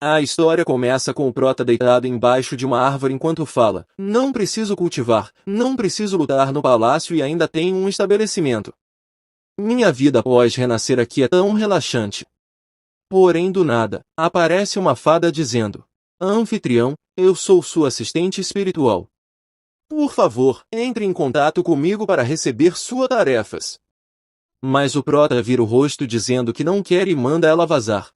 A história começa com o prota deitado embaixo de uma árvore enquanto fala: não preciso cultivar, não preciso lutar no palácio e ainda tenho um estabelecimento. Minha vida após renascer aqui é tão relaxante. Porém do nada, aparece uma fada dizendo: Anfitrião, eu sou sua assistente espiritual. Por favor, entre em contato comigo para receber suas tarefas. Mas o prota vira o rosto dizendo que não quer e manda ela vazar.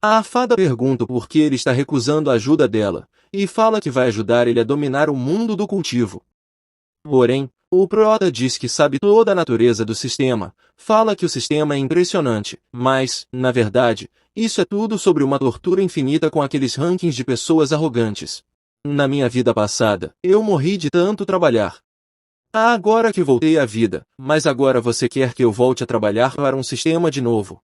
A fada pergunta por que ele está recusando a ajuda dela, e fala que vai ajudar ele a dominar o mundo do cultivo. Porém, o prota diz que sabe toda a natureza do sistema, fala que o sistema é impressionante, mas, na verdade, isso é tudo sobre uma tortura infinita com aqueles rankings de pessoas arrogantes. Na minha vida passada, eu morri de tanto trabalhar. Agora que voltei à vida, mas agora você quer que eu volte a trabalhar para um sistema de novo.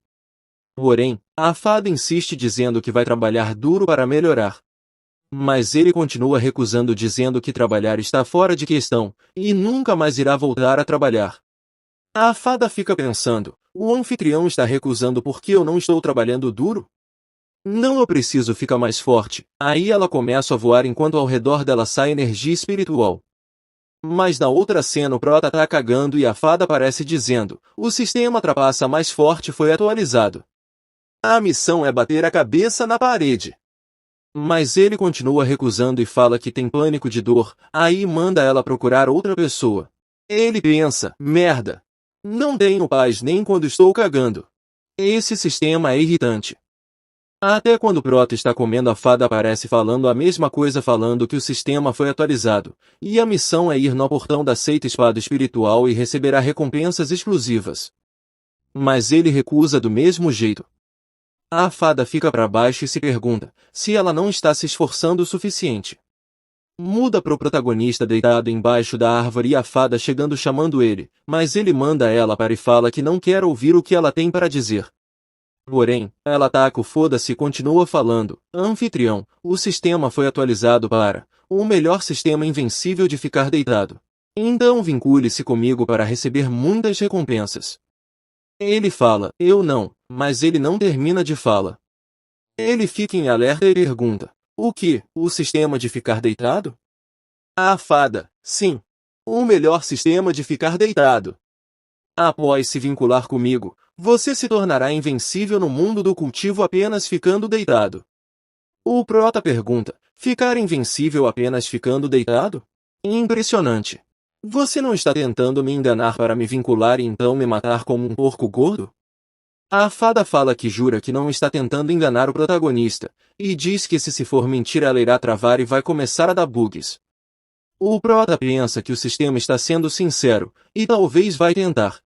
Porém, a fada insiste dizendo que vai trabalhar duro para melhorar. Mas ele continua recusando dizendo que trabalhar está fora de questão, e nunca mais irá voltar a trabalhar. A fada fica pensando, o anfitrião está recusando porque eu não estou trabalhando duro? Não eu preciso ficar mais forte. Aí ela começa a voar enquanto ao redor dela sai energia espiritual. Mas na outra cena o prota tá cagando e a fada aparece dizendo, o sistema trapaça mais forte foi atualizado. A missão é bater a cabeça na parede. Mas ele continua recusando e fala que tem pânico de dor, aí manda ela procurar outra pessoa. Ele pensa, merda. Não tenho paz nem quando estou cagando. Esse sistema é irritante. Até quando o prota está comendo a fada aparece falando a mesma coisa falando que o sistema foi atualizado, e a missão é ir no portão da seita espada espiritual e receberá recompensas exclusivas. Mas ele recusa do mesmo jeito. A fada fica para baixo e se pergunta se ela não está se esforçando o suficiente. Muda pro protagonista deitado embaixo da árvore e a fada chegando chamando ele, mas ele manda ela para e fala que não quer ouvir o que ela tem para dizer. Porém, ela taca o foda-se e continua falando, anfitrião, o sistema foi atualizado para o melhor sistema invencível de ficar deitado. Então vincule-se comigo para receber muitas recompensas. Ele fala, eu não, mas ele não termina de fala. Ele fica em alerta e pergunta, o que, o sistema de ficar deitado? A fada, sim, o melhor sistema de ficar deitado. Após se vincular comigo, você se tornará invencível no mundo do cultivo apenas ficando deitado. O prota pergunta, ficar invencível apenas ficando deitado? Impressionante. Você não está tentando me enganar para me vincular e então me matar como um porco gordo? A fada fala que jura que não está tentando enganar o protagonista, e diz que se for mentira ela irá travar e vai começar a dar bugs. O prota pensa que o sistema está sendo sincero, e talvez vai tentar.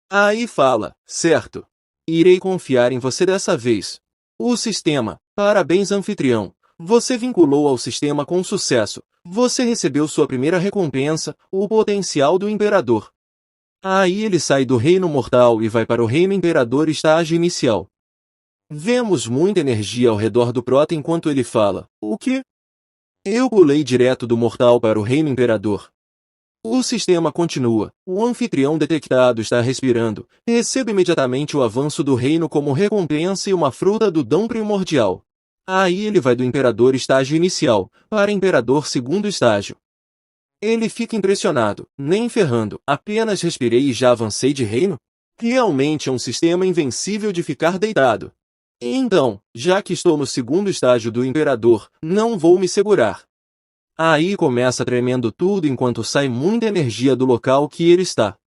Aí fala, certo. Irei confiar em você dessa vez. O sistema, parabéns anfitrião. Você vinculou ao sistema com sucesso. Você recebeu sua primeira recompensa, o potencial do imperador. Aí ele sai do reino mortal e vai para o reino imperador estágio inicial. Vemos muita energia ao redor do prota enquanto ele fala, o quê? Eu pulei direto do mortal para o reino imperador. O sistema continua. O anfitrião detectado está respirando. Recebe imediatamente o avanço do reino como recompensa e uma fruta do dom primordial. Aí ele vai do imperador estágio inicial, para imperador segundo estágio. Ele fica impressionado. Nem ferrando, apenas respirei e já avancei de reino? Realmente é um sistema invencível de ficar deitado. Então, já que estou no segundo estágio do imperador, não vou me segurar. Aí começa tremendo tudo enquanto sai muita energia do local que ele está.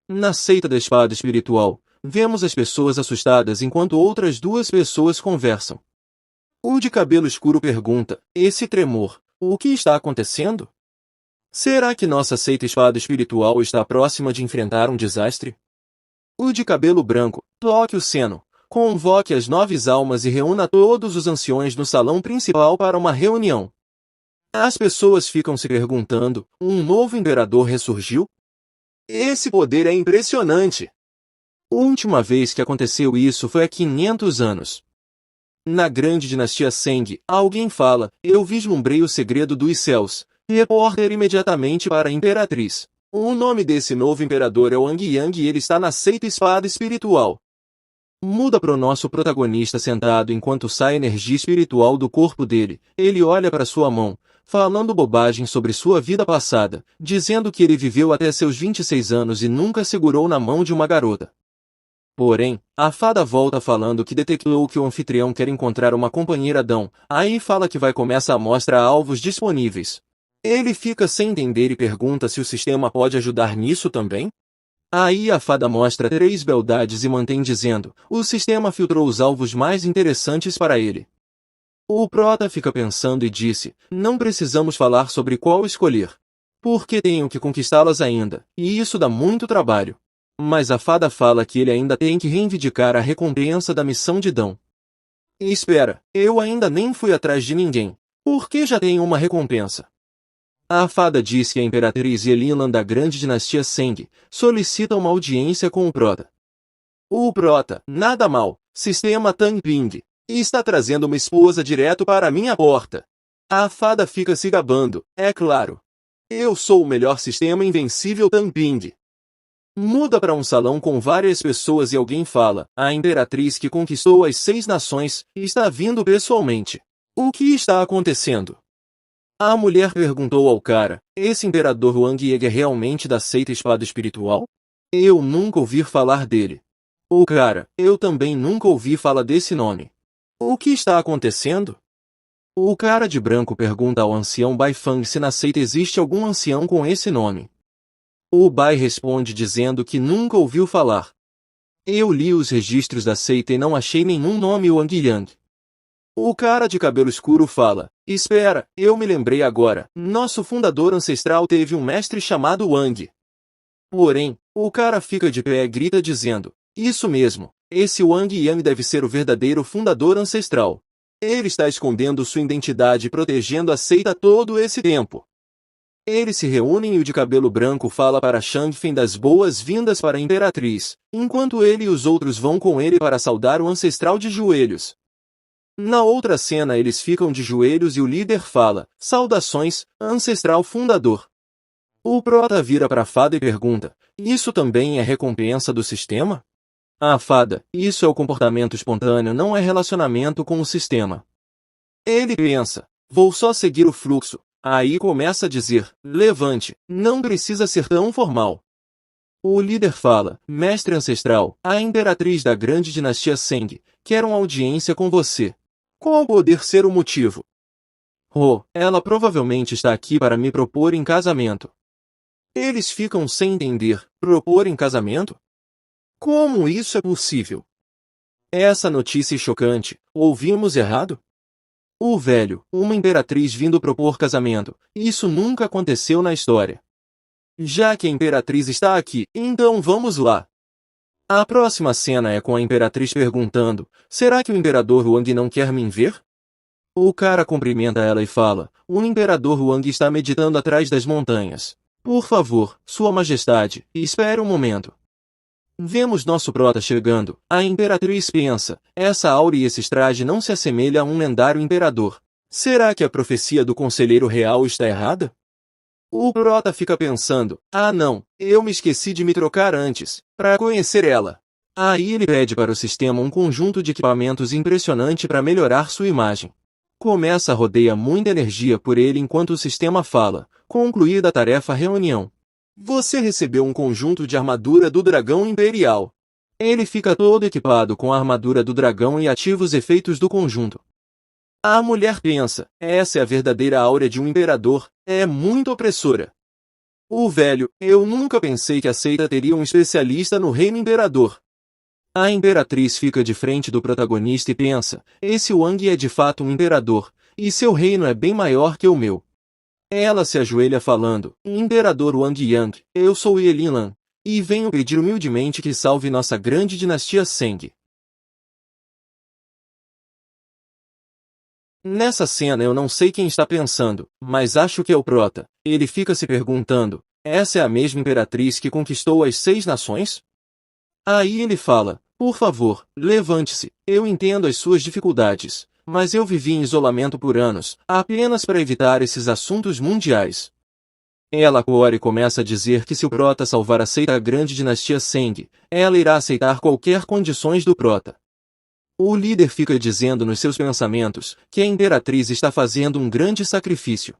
Na seita da espada espiritual, vemos as pessoas assustadas enquanto outras duas pessoas conversam. O de cabelo escuro pergunta, esse tremor, o que está acontecendo? Será que nossa seita espada espiritual está próxima de enfrentar um desastre? O de cabelo branco, toque o sino, convoque as 9 almas e reúna todos os anciões no salão principal para uma reunião. As pessoas ficam se perguntando, um novo imperador ressurgiu? Esse poder é impressionante! A última vez que aconteceu isso foi há 500 anos. Na grande dinastia Seng, alguém fala, eu vislumbrei o segredo dos céus. Repórter imediatamente para a imperatriz. O nome desse novo imperador é Wang Yang e ele está na seita espada espiritual. Muda para o nosso protagonista sentado enquanto sai energia espiritual do corpo dele. Ele olha para sua mão, falando bobagem sobre sua vida passada, dizendo que ele viveu até seus 26 anos e nunca segurou na mão de uma garota. Porém, a fada volta falando que detectou que o anfitrião quer encontrar uma companheira Adão, aí fala que vai começar a mostrar alvos disponíveis. Ele fica sem entender e pergunta se o sistema pode ajudar nisso também? Aí a fada mostra 3 beldades e mantém dizendo, o sistema filtrou os alvos mais interessantes para ele. O prota fica pensando e disse, não precisamos falar sobre qual escolher. Porque tenho que conquistá-las ainda, e isso dá muito trabalho. Mas a fada fala que ele ainda tem que reivindicar a recompensa da missão de Dão. Espera, eu ainda nem fui atrás de ninguém. Por que já tenho uma recompensa? A fada diz que a imperatriz Yelilan da grande dinastia Seng solicita uma audiência com o prota. O prota, nada mal, sistema Tang Ping, está trazendo uma esposa direto para a minha porta. A fada fica se gabando, é claro. Eu sou o melhor sistema invencível Tang Ping. Muda para um salão com várias pessoas e alguém fala, a imperatriz que conquistou as 6 nações, está vindo pessoalmente. O que está acontecendo? A mulher perguntou ao cara, esse imperador Wang Yeg é realmente da seita espada espiritual? Eu nunca ouvi falar dele. O cara, eu também nunca ouvi falar desse nome. O que está acontecendo? O cara de branco pergunta ao ancião Bai Fang se na seita existe algum ancião com esse nome. O Bai responde dizendo que nunca ouviu falar. Eu li os registros da seita e não achei nenhum nome Wang Yang. O cara de cabelo escuro fala, espera, eu me lembrei agora, nosso fundador ancestral teve um mestre chamado Wang. Porém, o cara fica de pé e grita dizendo, isso mesmo, esse Wang Yang deve ser o verdadeiro fundador ancestral. Ele está escondendo sua identidade e protegendo a seita todo esse tempo. Eles se reúnem e o de cabelo branco fala para Shang Fen das boas-vindas para a imperatriz, enquanto ele e os outros vão com ele para saudar o ancestral de joelhos. Na outra cena eles ficam de joelhos e o líder fala, saudações, ancestral fundador. O prota vira para a fada e pergunta, isso também é recompensa do sistema? A fada, isso é o comportamento espontâneo, não é relacionamento com o sistema. Ele pensa, vou só seguir o fluxo, aí começa a dizer, levante, não precisa ser tão formal. O líder fala, mestre ancestral, a imperatriz da grande dinastia Seng, quer uma audiência com você. Qual poder ser o motivo? Oh, ela provavelmente está aqui para me propor em casamento. Eles ficam sem entender, propor em casamento? Como isso é possível? Essa notícia é chocante, ouvimos errado? O velho, uma imperatriz vindo propor casamento, isso nunca aconteceu na história. Já que a imperatriz está aqui, então vamos lá. A próxima cena é com a imperatriz perguntando, será que o imperador Wang não quer me ver? O cara cumprimenta ela e fala, o imperador Wang está meditando atrás das montanhas. Por favor, sua majestade, espere um momento. Vemos nosso prota chegando, a imperatriz pensa, essa aura e esse traje não se assemelha a um lendário imperador. Será que a profecia do conselheiro real está errada? O prota fica pensando, ah não, eu me esqueci de me trocar antes, para conhecer ela. Aí ele pede para o sistema um conjunto de equipamentos impressionante para melhorar sua imagem. Começa a rodear muita energia por ele enquanto o sistema fala, concluída a tarefa reunião. Você recebeu um conjunto de armadura do dragão imperial. Ele fica todo equipado com a armadura do dragão e ativa os efeitos do conjunto. A mulher pensa, essa é a verdadeira áurea de um imperador, é muito opressora. O velho, eu nunca pensei que a seita teria um especialista no reino imperador. A imperatriz fica de frente do protagonista e pensa, esse Wang é de fato um imperador, e seu reino é bem maior que o meu. Ela se ajoelha falando, Imperador Wang Yang, eu sou Yelilan, e venho pedir humildemente que salve nossa grande dinastia Seng. Nessa cena eu não sei quem está pensando, mas acho que é o prota. Ele fica se perguntando, essa é a mesma imperatriz que conquistou as 6 nações? Aí ele fala, por favor, levante-se, eu entendo as suas dificuldades, mas eu vivi em isolamento por anos, apenas para evitar esses assuntos mundiais. Ela corre e começa a dizer que se o prota salvar a grande dinastia Seng, ela irá aceitar qualquer condições do prota. O líder fica dizendo nos seus pensamentos que a imperatriz está fazendo um grande sacrifício.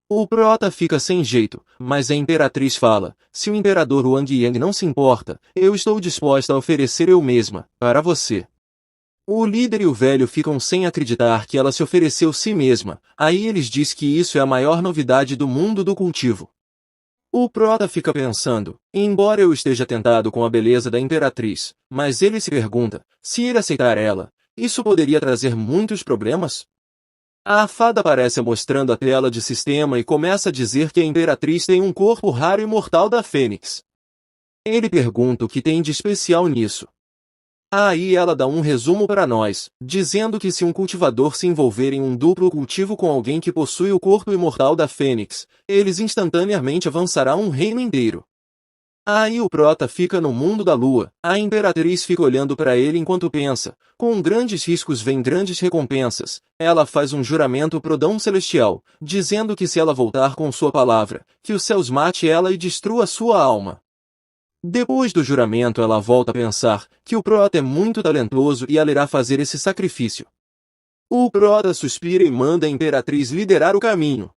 O prota fica sem jeito, mas a imperatriz fala: se o imperador Wang Yang não se importa, eu estou disposta a oferecer eu mesma, para você. O líder e o velho ficam sem acreditar que ela se ofereceu si mesma, aí eles dizem que isso é a maior novidade do mundo do cultivo. O prota fica pensando, embora eu esteja tentado com a beleza da imperatriz, mas ele se pergunta, se ele aceitar ela, isso poderia trazer muitos problemas? A fada aparece mostrando a tela de sistema e começa a dizer que a imperatriz tem um corpo raro e mortal da fênix. Ele pergunta o que tem de especial nisso. Aí ela dá um resumo para nós, dizendo que se um cultivador se envolver em um duplo cultivo com alguém que possui o corpo imortal da fênix, eles instantaneamente avançarão um reino inteiro. Aí o prota fica no mundo da lua, a imperatriz fica olhando para ele enquanto pensa, com grandes riscos vem grandes recompensas, ela faz um juramento pro Dão Celestial, dizendo que se ela voltar com sua palavra, que os céus mate ela e destrua sua alma. Depois do juramento ela volta a pensar que o prota é muito talentoso e ela irá fazer esse sacrifício. O prota suspira e manda a imperatriz liderar o caminho.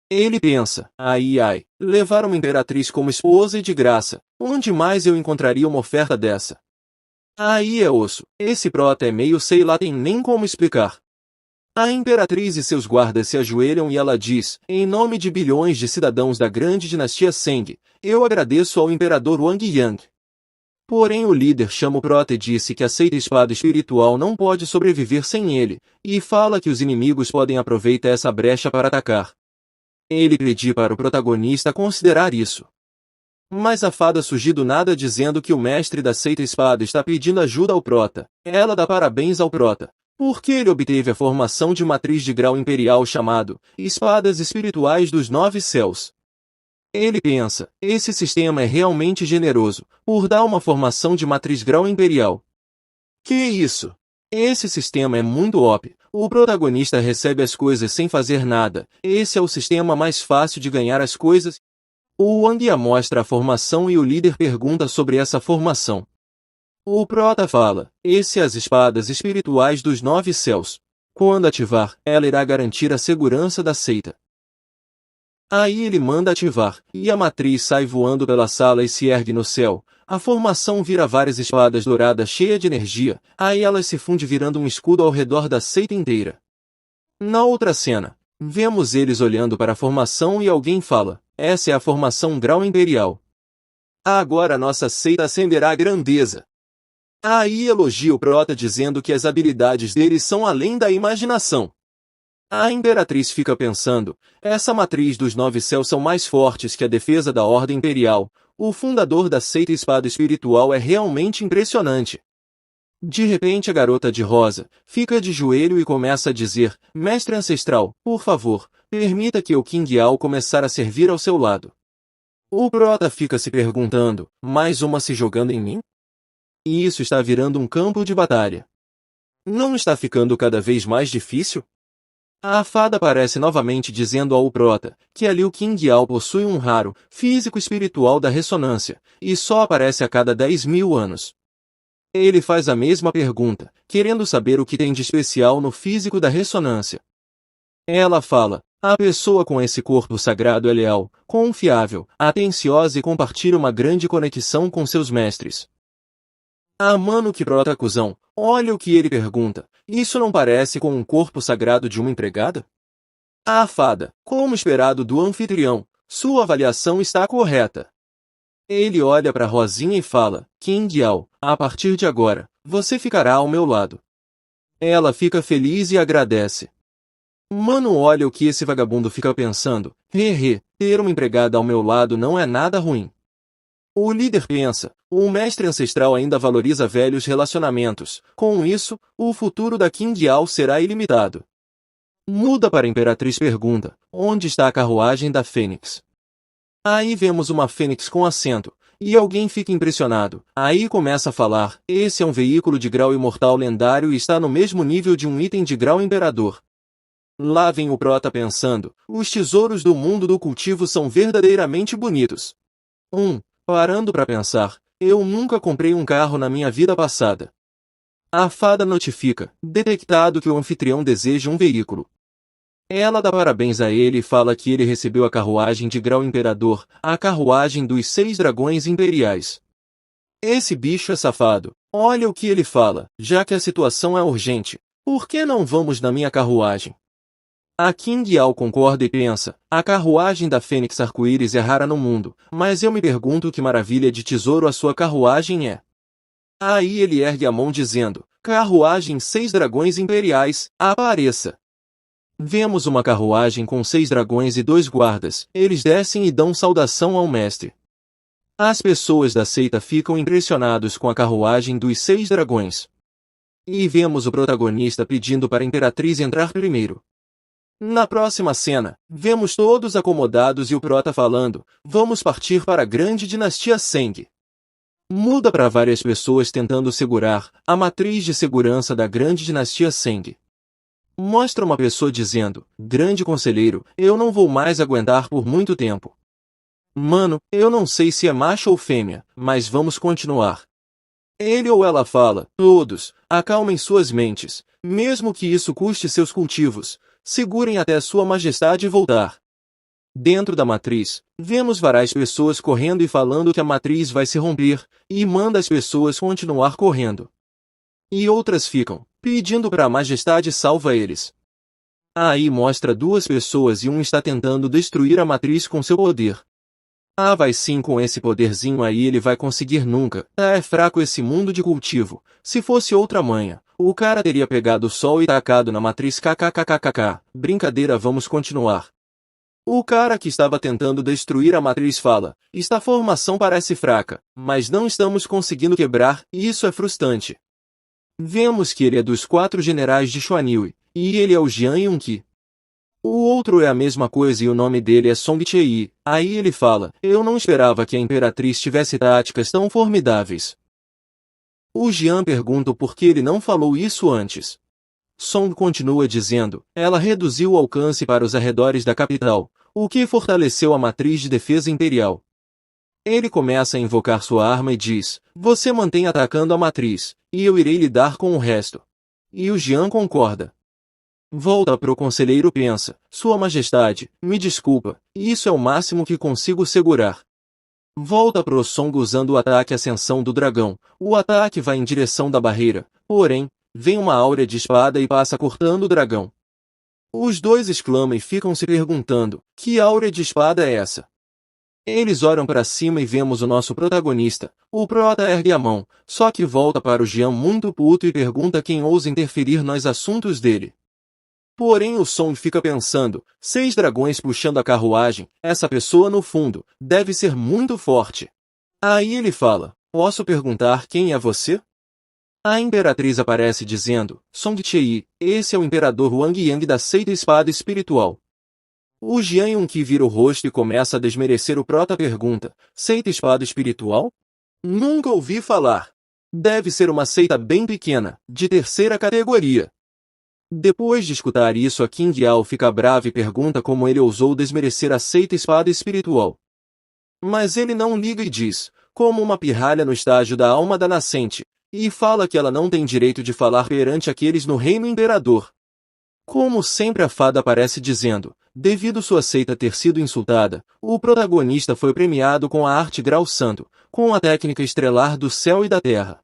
Ele pensa, ai, levar uma imperatriz como esposa e de graça, onde mais eu encontraria uma oferta dessa? Aí é osso, esse prota é meio sei lá tem nem como explicar. A imperatriz e seus guardas se ajoelham e ela diz, em nome de bilhões de cidadãos da grande dinastia Seng, eu agradeço ao imperador Wang Yang. Porém o líder chama o prota e disse que a seita espada espiritual não pode sobreviver sem ele, e fala que os inimigos podem aproveitar essa brecha para atacar. Ele pediu para o protagonista considerar isso. Mas a fada surgiu do nada dizendo que o mestre da seita espada está pedindo ajuda ao prota. Ela dá parabéns ao prota, porque ele obteve a formação de matriz de grau imperial chamado Espadas Espirituais dos Nove Céus. Ele pensa, esse sistema é realmente generoso, por dar uma formação de matriz grau imperial. Que isso? Esse sistema é muito OP. O protagonista recebe as coisas sem fazer nada. Esse é o sistema mais fácil de ganhar as coisas. O Wang mostra a formação e o líder pergunta sobre essa formação. O prota fala, esse é as espadas espirituais dos Nove Céus. Quando ativar, ela irá garantir a segurança da seita. Aí ele manda ativar, e a matriz sai voando pela sala e se ergue no céu. A formação vira várias espadas douradas cheias de energia, aí elas se fundem virando um escudo ao redor da seita inteira. Na outra cena, vemos eles olhando para a formação e alguém fala, essa é a formação grau imperial. Agora nossa seita ascenderá à grandeza. Aí elogia o prota dizendo que as habilidades deles são além da imaginação. A imperatriz fica pensando, essa matriz dos Nove Céus são mais fortes que a defesa da Ordem Imperial, o fundador da seita espada espiritual é realmente impressionante. De repente a garota de rosa fica de joelho e começa a dizer, mestre ancestral, por favor, permita que eu King Yao começar a servir ao seu lado. O prota fica se perguntando, mais uma se jogando em mim? E isso está virando um campo de batalha. Não está ficando cada vez mais difícil? A fada aparece novamente dizendo ao prota que a Liu Qingyao possui um raro físico espiritual da ressonância, e só aparece a cada 10.000 anos. Ele faz a mesma pergunta, querendo saber o que tem de especial no físico da ressonância. Ela fala, a pessoa com esse corpo sagrado é leal, confiável, atenciosa e compartilha uma grande conexão com seus mestres. Ah, mano, que prota cuzão, olha o que ele pergunta, isso não parece com um corpo sagrado de uma empregada? A fada, como esperado do anfitrião, sua avaliação está correta. Ele olha para Rosinha e fala, King Yao, a partir de agora, você ficará ao meu lado. Ela fica feliz e agradece. Mano, olha o que esse vagabundo fica pensando, ter uma empregada ao meu lado não é nada ruim. O líder pensa, o mestre ancestral ainda valoriza velhos relacionamentos, com isso, o futuro da King Yao será ilimitado. Muda para a imperatriz pergunta, onde está a carruagem da Fênix? Aí vemos uma Fênix com assento, e alguém fica impressionado, aí começa a falar, esse é um veículo de grau imortal lendário e está no mesmo nível de um item de grau imperador. Lá vem o prota pensando, os tesouros do mundo do cultivo são verdadeiramente bonitos. Parando para pensar, eu nunca comprei um carro na minha vida passada. A fada notifica, detectado que o anfitrião deseja um veículo. Ela dá parabéns a ele e fala que ele recebeu a carruagem de Grau Imperador, a carruagem dos 6 dragões imperiais. Esse bicho é safado. Olha o que ele fala, já que a situação é urgente. Por que não vamos na minha carruagem? A King Yao concorda e pensa, a carruagem da Fênix Arco-Íris é rara no mundo, mas eu me pergunto que maravilha de tesouro a sua carruagem é. Aí ele ergue a mão dizendo, carruagem 6 dragões imperiais, apareça. Vemos uma carruagem com 6 dragões e 2 guardas, eles descem e dão saudação ao mestre. As pessoas da seita ficam impressionados com a carruagem dos 6 dragões. E vemos o protagonista pedindo para a Imperatriz entrar primeiro. Na próxima cena, vemos todos acomodados e o prota falando, vamos partir para a grande dinastia Seng. Muda para várias pessoas tentando segurar a matriz de segurança da grande dinastia Seng. Mostra uma pessoa dizendo, grande conselheiro, eu não vou mais aguentar por muito tempo. Mano, eu não sei se é macho ou fêmea, mas vamos continuar. Ele ou ela fala, todos, acalmem suas mentes, mesmo que isso custe seus cultivos, segurem até sua majestade voltar. Dentro da matriz, vemos várias pessoas correndo e falando que a matriz vai se romper, e manda as pessoas continuar correndo. E outras ficam, pedindo para a majestade salva eles. Aí mostra 2 pessoas e um está tentando destruir a matriz com seu poder. Ah, vai sim, com esse poderzinho aí ele vai conseguir nunca. É fraco esse mundo de cultivo. Se fosse outra manha, o cara teria pegado o sol e tacado na matriz kkkkkk. Brincadeira, vamos continuar. O cara que estava tentando destruir a matriz fala, esta formação parece fraca, mas não estamos conseguindo quebrar, e isso é frustrante. Vemos que ele é dos 4 generais de Xuanhui, e ele é o Jian Yunqi. O outro é a mesma coisa e o nome dele é Song Chei. Aí ele fala, eu não esperava que a Imperatriz tivesse táticas tão formidáveis. O Jian pergunta por que ele não falou isso antes. Song continua dizendo, ela reduziu o alcance para os arredores da capital, o que fortaleceu a matriz de defesa imperial. Ele começa a invocar sua arma e diz, você mantém atacando a matriz, e eu irei lidar com o resto. E o Jian concorda. Volta pro conselheiro e pensa, Sua Majestade, me desculpa, isso é o máximo que consigo segurar. Volta pro Song usando o ataque Ascensão do Dragão, o ataque vai em direção da barreira, porém, vem uma áurea de espada e passa cortando o dragão. Os dois exclamam e ficam se perguntando, que áurea de espada é essa? Eles olham para cima e vemos o nosso protagonista, o prota ergue a mão, só que volta para o Jian muito puto e pergunta quem ousa interferir nos assuntos dele. Porém o Song fica pensando, 6 dragões puxando a carruagem, essa pessoa no fundo, deve ser muito forte. Aí ele fala, posso perguntar quem é você? A Imperatriz aparece dizendo, Song Chei, esse é o Imperador Wang Yang da seita espada espiritual. O Jian Yunqi vira o rosto e começa a desmerecer o prota pergunta, seita espada espiritual? Nunca ouvi falar. Deve ser uma seita bem pequena, de 3ª categoria. Depois de escutar isso a King Yao fica brava e pergunta como ele ousou desmerecer a seita espada espiritual. Mas ele não liga e diz, como uma pirralha no estágio da alma da nascente, e fala que ela não tem direito de falar perante aqueles no reino imperador. Como sempre a fada aparece dizendo, devido sua seita ter sido insultada, o protagonista foi premiado com a arte Grau Santo, com a técnica estrelar do céu e da terra.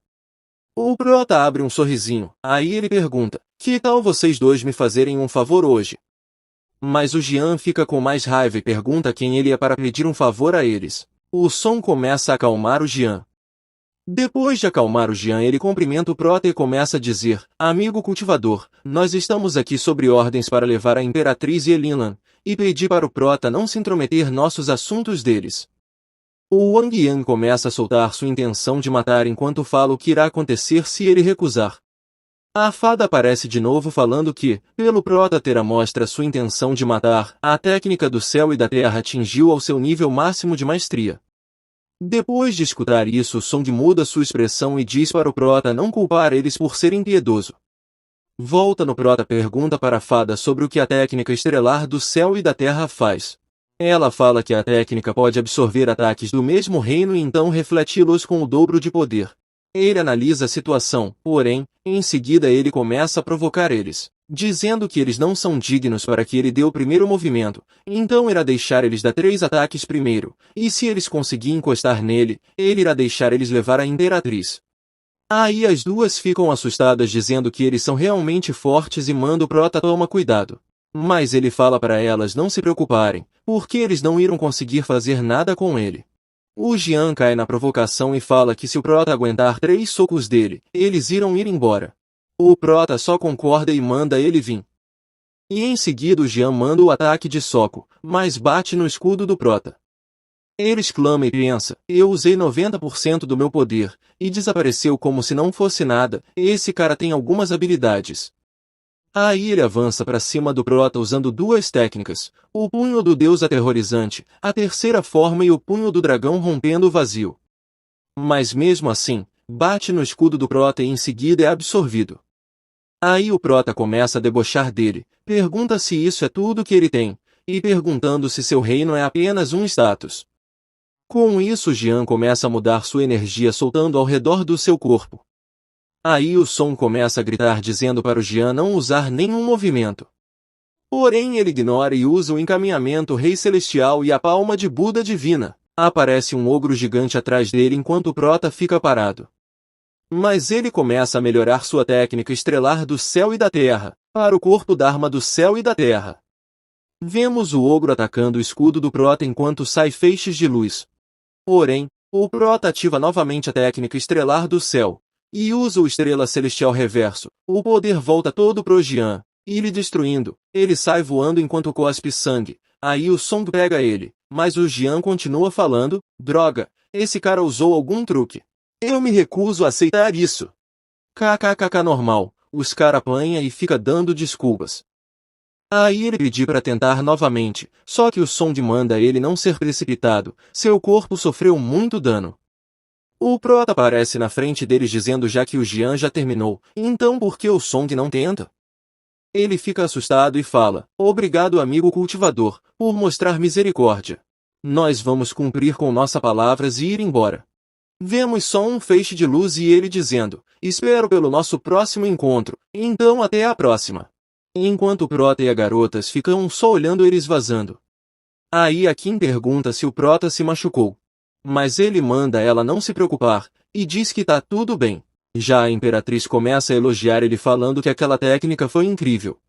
O prota abre um sorrisinho, aí ele pergunta, que tal vocês dois me fazerem um favor hoje? Mas o Jian fica com mais raiva e pergunta quem ele é para pedir um favor a eles. O Song começa a acalmar o Jian. Depois de acalmar o Jian ele cumprimenta o prota e começa a dizer, amigo cultivador, nós estamos aqui sobre ordens para levar a Imperatriz e Elinlan, e pedir para o prota não se intrometer nossos assuntos deles. O Wang Yang começa a soltar sua intenção de matar enquanto fala o que irá acontecer se ele recusar. A fada aparece de novo falando que, pelo prota ter mostra sua intenção de matar, a técnica do céu e da terra atingiu ao seu nível máximo de maestria. Depois de escutar isso, Song muda sua expressão e diz para o prota não culpar eles por ser impiedoso. Volta no prota pergunta para a fada sobre o que a técnica estrelar do céu e da terra faz. Ela fala que a técnica pode absorver ataques do mesmo reino e então refleti-los com o dobro de poder. Ele analisa a situação, porém, em seguida ele começa a provocar eles, dizendo que eles não são dignos para que ele dê o primeiro movimento, então irá deixar eles dar 3 ataques primeiro, e se eles conseguirem encostar nele, ele irá deixar eles levar a Imperatriz. Aí as duas ficam assustadas dizendo que eles são realmente fortes e manda o Prota tomar cuidado. Mas ele fala para elas não se preocuparem, porque eles não irão conseguir fazer nada com ele. O Jian cai na provocação e fala que se o Prota aguentar 3 socos dele, eles irão ir embora. O Prota só concorda e manda ele vir. E em seguida o Jian manda o ataque de soco, mas bate no escudo do Prota. Ele exclama e pensa, eu usei 90% do meu poder, e desapareceu como se não fosse nada, esse cara tem algumas habilidades. Aí ele avança para cima do Prota usando 2 técnicas, o punho do deus aterrorizante, a terceira forma e o punho do dragão rompendo o vazio. Mas mesmo assim, bate no escudo do Prota e em seguida é absorvido. Aí o Prota começa a debochar dele, pergunta se isso é tudo que ele tem, e perguntando se seu reino é apenas um status. Com isso Jian começa a mudar sua energia soltando ao redor do seu corpo. Aí o Som começa a gritar dizendo para o Jian não usar nenhum movimento. Porém ele ignora e usa o encaminhamento Rei Celestial e a palma de Buda Divina. Aparece um ogro gigante atrás dele enquanto o Prota fica parado. Mas ele começa a melhorar sua técnica estrelar do céu e da terra, para o corpo Dharma do céu e da terra. Vemos o ogro atacando o escudo do Prota enquanto sai feixes de luz. Porém, o Prota ativa novamente a técnica estrelar do céu, e usa o Estrela Celestial Reverso. O poder volta todo pro Jian, e lhe destruindo, ele sai voando enquanto cospe sangue. Aí o Song pega ele, mas o Jian continua falando, droga, esse cara usou algum truque. Eu me recuso a aceitar isso. KKKK normal, os cara apanha e fica dando desculpas. Aí ele pediu para tentar novamente, só que o Song manda ele não ser precipitado, seu corpo sofreu muito dano. O Prota aparece na frente deles dizendo já que o Jian já terminou, então por que o Song não tenta? Ele fica assustado e fala, obrigado amigo cultivador, por mostrar misericórdia. Nós vamos cumprir com nossas palavras e ir embora. Vemos só um feixe de luz e ele dizendo, espero pelo nosso próximo encontro, então até a próxima. Enquanto o Prota e a garotas ficam só olhando eles vazando. Aí a Kim pergunta se o Prota se machucou. Mas ele manda ela não se preocupar, e diz que tá tudo bem. Já a Imperatriz começa a elogiar ele falando que aquela técnica foi incrível.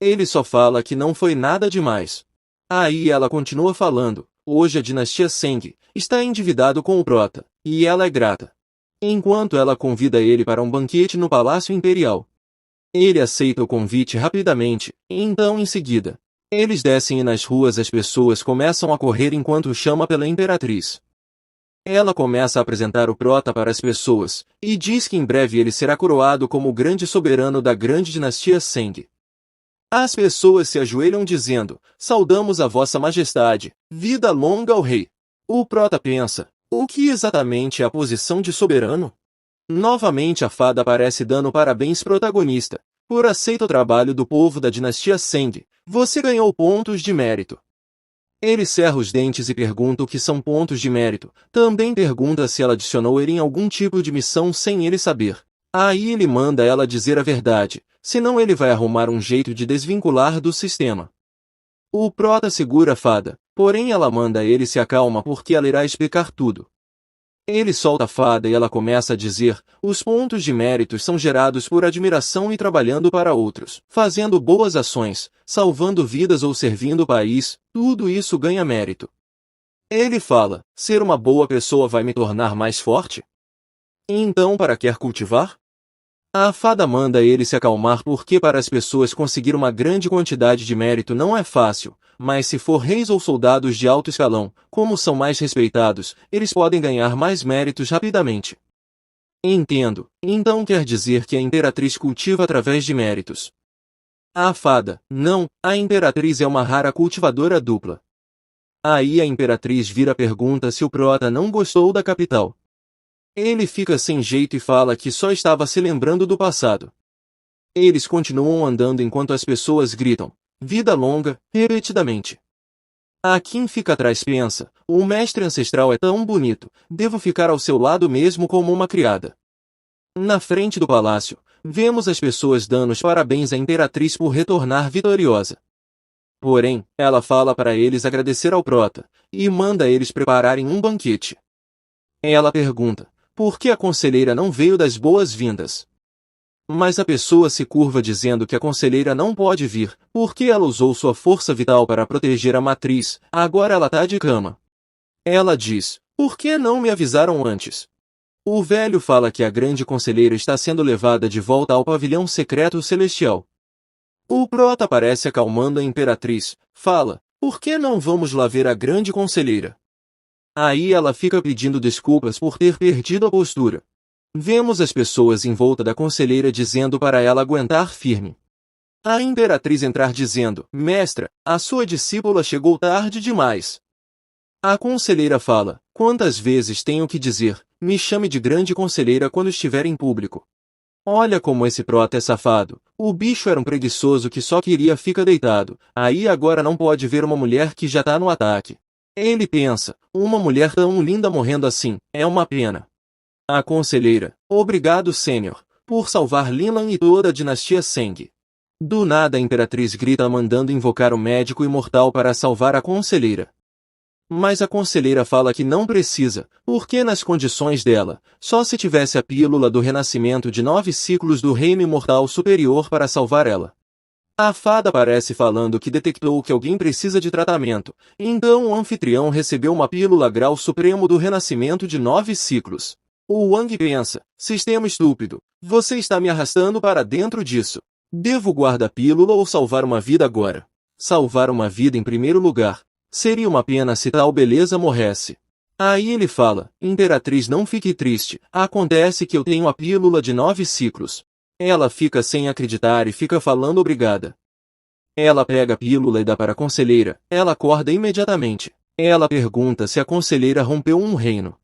Ele só fala que não foi nada demais. Aí ela continua falando, hoje a dinastia Seng está endividado com o Prota, e ela é grata. Enquanto ela convida ele para um banquete no Palácio Imperial. Ele aceita o convite rapidamente, então em seguida, eles descem e nas ruas as pessoas começam a correr enquanto chama pela Imperatriz. Ela começa a apresentar o Prota para as pessoas, e diz que em breve ele será coroado como o grande soberano da grande dinastia Seng. As pessoas se ajoelham dizendo, saudamos a vossa majestade, vida longa ao rei. O Prota pensa, o que exatamente é a posição de soberano? Novamente a fada aparece dando parabéns protagonista, por aceito o trabalho do povo da dinastia Seng, você ganhou pontos de mérito. Ele cerra os dentes e pergunta o que são pontos de mérito. Também pergunta se ela adicionou ele em algum tipo de missão sem ele saber. Aí ele manda ela dizer a verdade, senão ele vai arrumar um jeito de desvincular do sistema. O Prota segura a fada, porém ela manda ele se acalma porque ela irá explicar tudo. Ele solta a fada e ela começa a dizer, os pontos de méritos são gerados por admiração e trabalhando para outros, fazendo boas ações, salvando vidas ou servindo o país, tudo isso ganha mérito. Ele fala, ser uma boa pessoa vai me tornar mais forte? Então para que cultivar? A fada manda ele se acalmar porque para as pessoas conseguir uma grande quantidade de mérito não é fácil, mas se for reis ou soldados de alto escalão, como são mais respeitados, eles podem ganhar mais méritos rapidamente. Entendo, então quer dizer que a Imperatriz cultiva através de méritos. A fada, não, a Imperatriz é uma rara cultivadora dupla. Aí a Imperatriz vira pergunta se o Prota não gostou da capital. Ele fica sem jeito e fala que só estava se lembrando do passado. Eles continuam andando enquanto as pessoas gritam, vida longa, repetidamente. A Kim fica atrás e pensa, o mestre ancestral é tão bonito, devo ficar ao seu lado mesmo como uma criada. Na frente do palácio, vemos as pessoas dando os parabéns à imperatriz por retornar vitoriosa. Porém, ela fala para eles agradecer ao Prota, e manda eles prepararem um banquete. Ela pergunta, por que a conselheira não veio das boas-vindas? Mas a pessoa se curva dizendo que a conselheira não pode vir, porque ela usou sua força vital para proteger a matriz, agora ela tá de cama. Ela diz, por que não me avisaram antes? O velho fala que a grande conselheira está sendo levada de volta ao pavilhão secreto celestial. O Prota parece acalmando a imperatriz, fala, por que não vamos lá ver a grande conselheira? Aí ela fica pedindo desculpas por ter perdido a postura. Vemos as pessoas em volta da conselheira dizendo para ela aguentar firme. A imperatriz entrar dizendo, mestra, a sua discípula chegou tarde demais. A conselheira fala, quantas vezes tenho que dizer, me chame de grande conselheira quando estiver em público. Olha como esse Prota é safado, o bicho era um preguiçoso que só queria ficar deitado, aí agora não pode ver uma mulher que já tá no ataque. Ele pensa, uma mulher tão linda morrendo assim, é uma pena. A conselheira, obrigado Sênior, por salvar Linlan e toda a dinastia Seng. Do nada a imperatriz grita mandando invocar o médico imortal para salvar a conselheira. Mas a conselheira fala que não precisa, porque nas condições dela, só se tivesse a pílula do renascimento de 9 ciclos do reino imortal superior para salvar ela. A fada parece falando que detectou que alguém precisa de tratamento, então o anfitrião recebeu uma pílula grau supremo do renascimento de 9 ciclos. O Wang pensa, sistema estúpido, você está me arrastando para dentro disso. Devo guardar a pílula ou salvar uma vida agora? Salvar uma vida em primeiro lugar. Seria uma pena se tal beleza morresse. Aí ele fala, imperatriz não fique triste, acontece que eu tenho a pílula de 9 ciclos. Ela fica sem acreditar e fica falando obrigada. Ela pega a pílula e dá para a conselheira, ela acorda imediatamente. Ela pergunta se a conselheira rompeu um reino.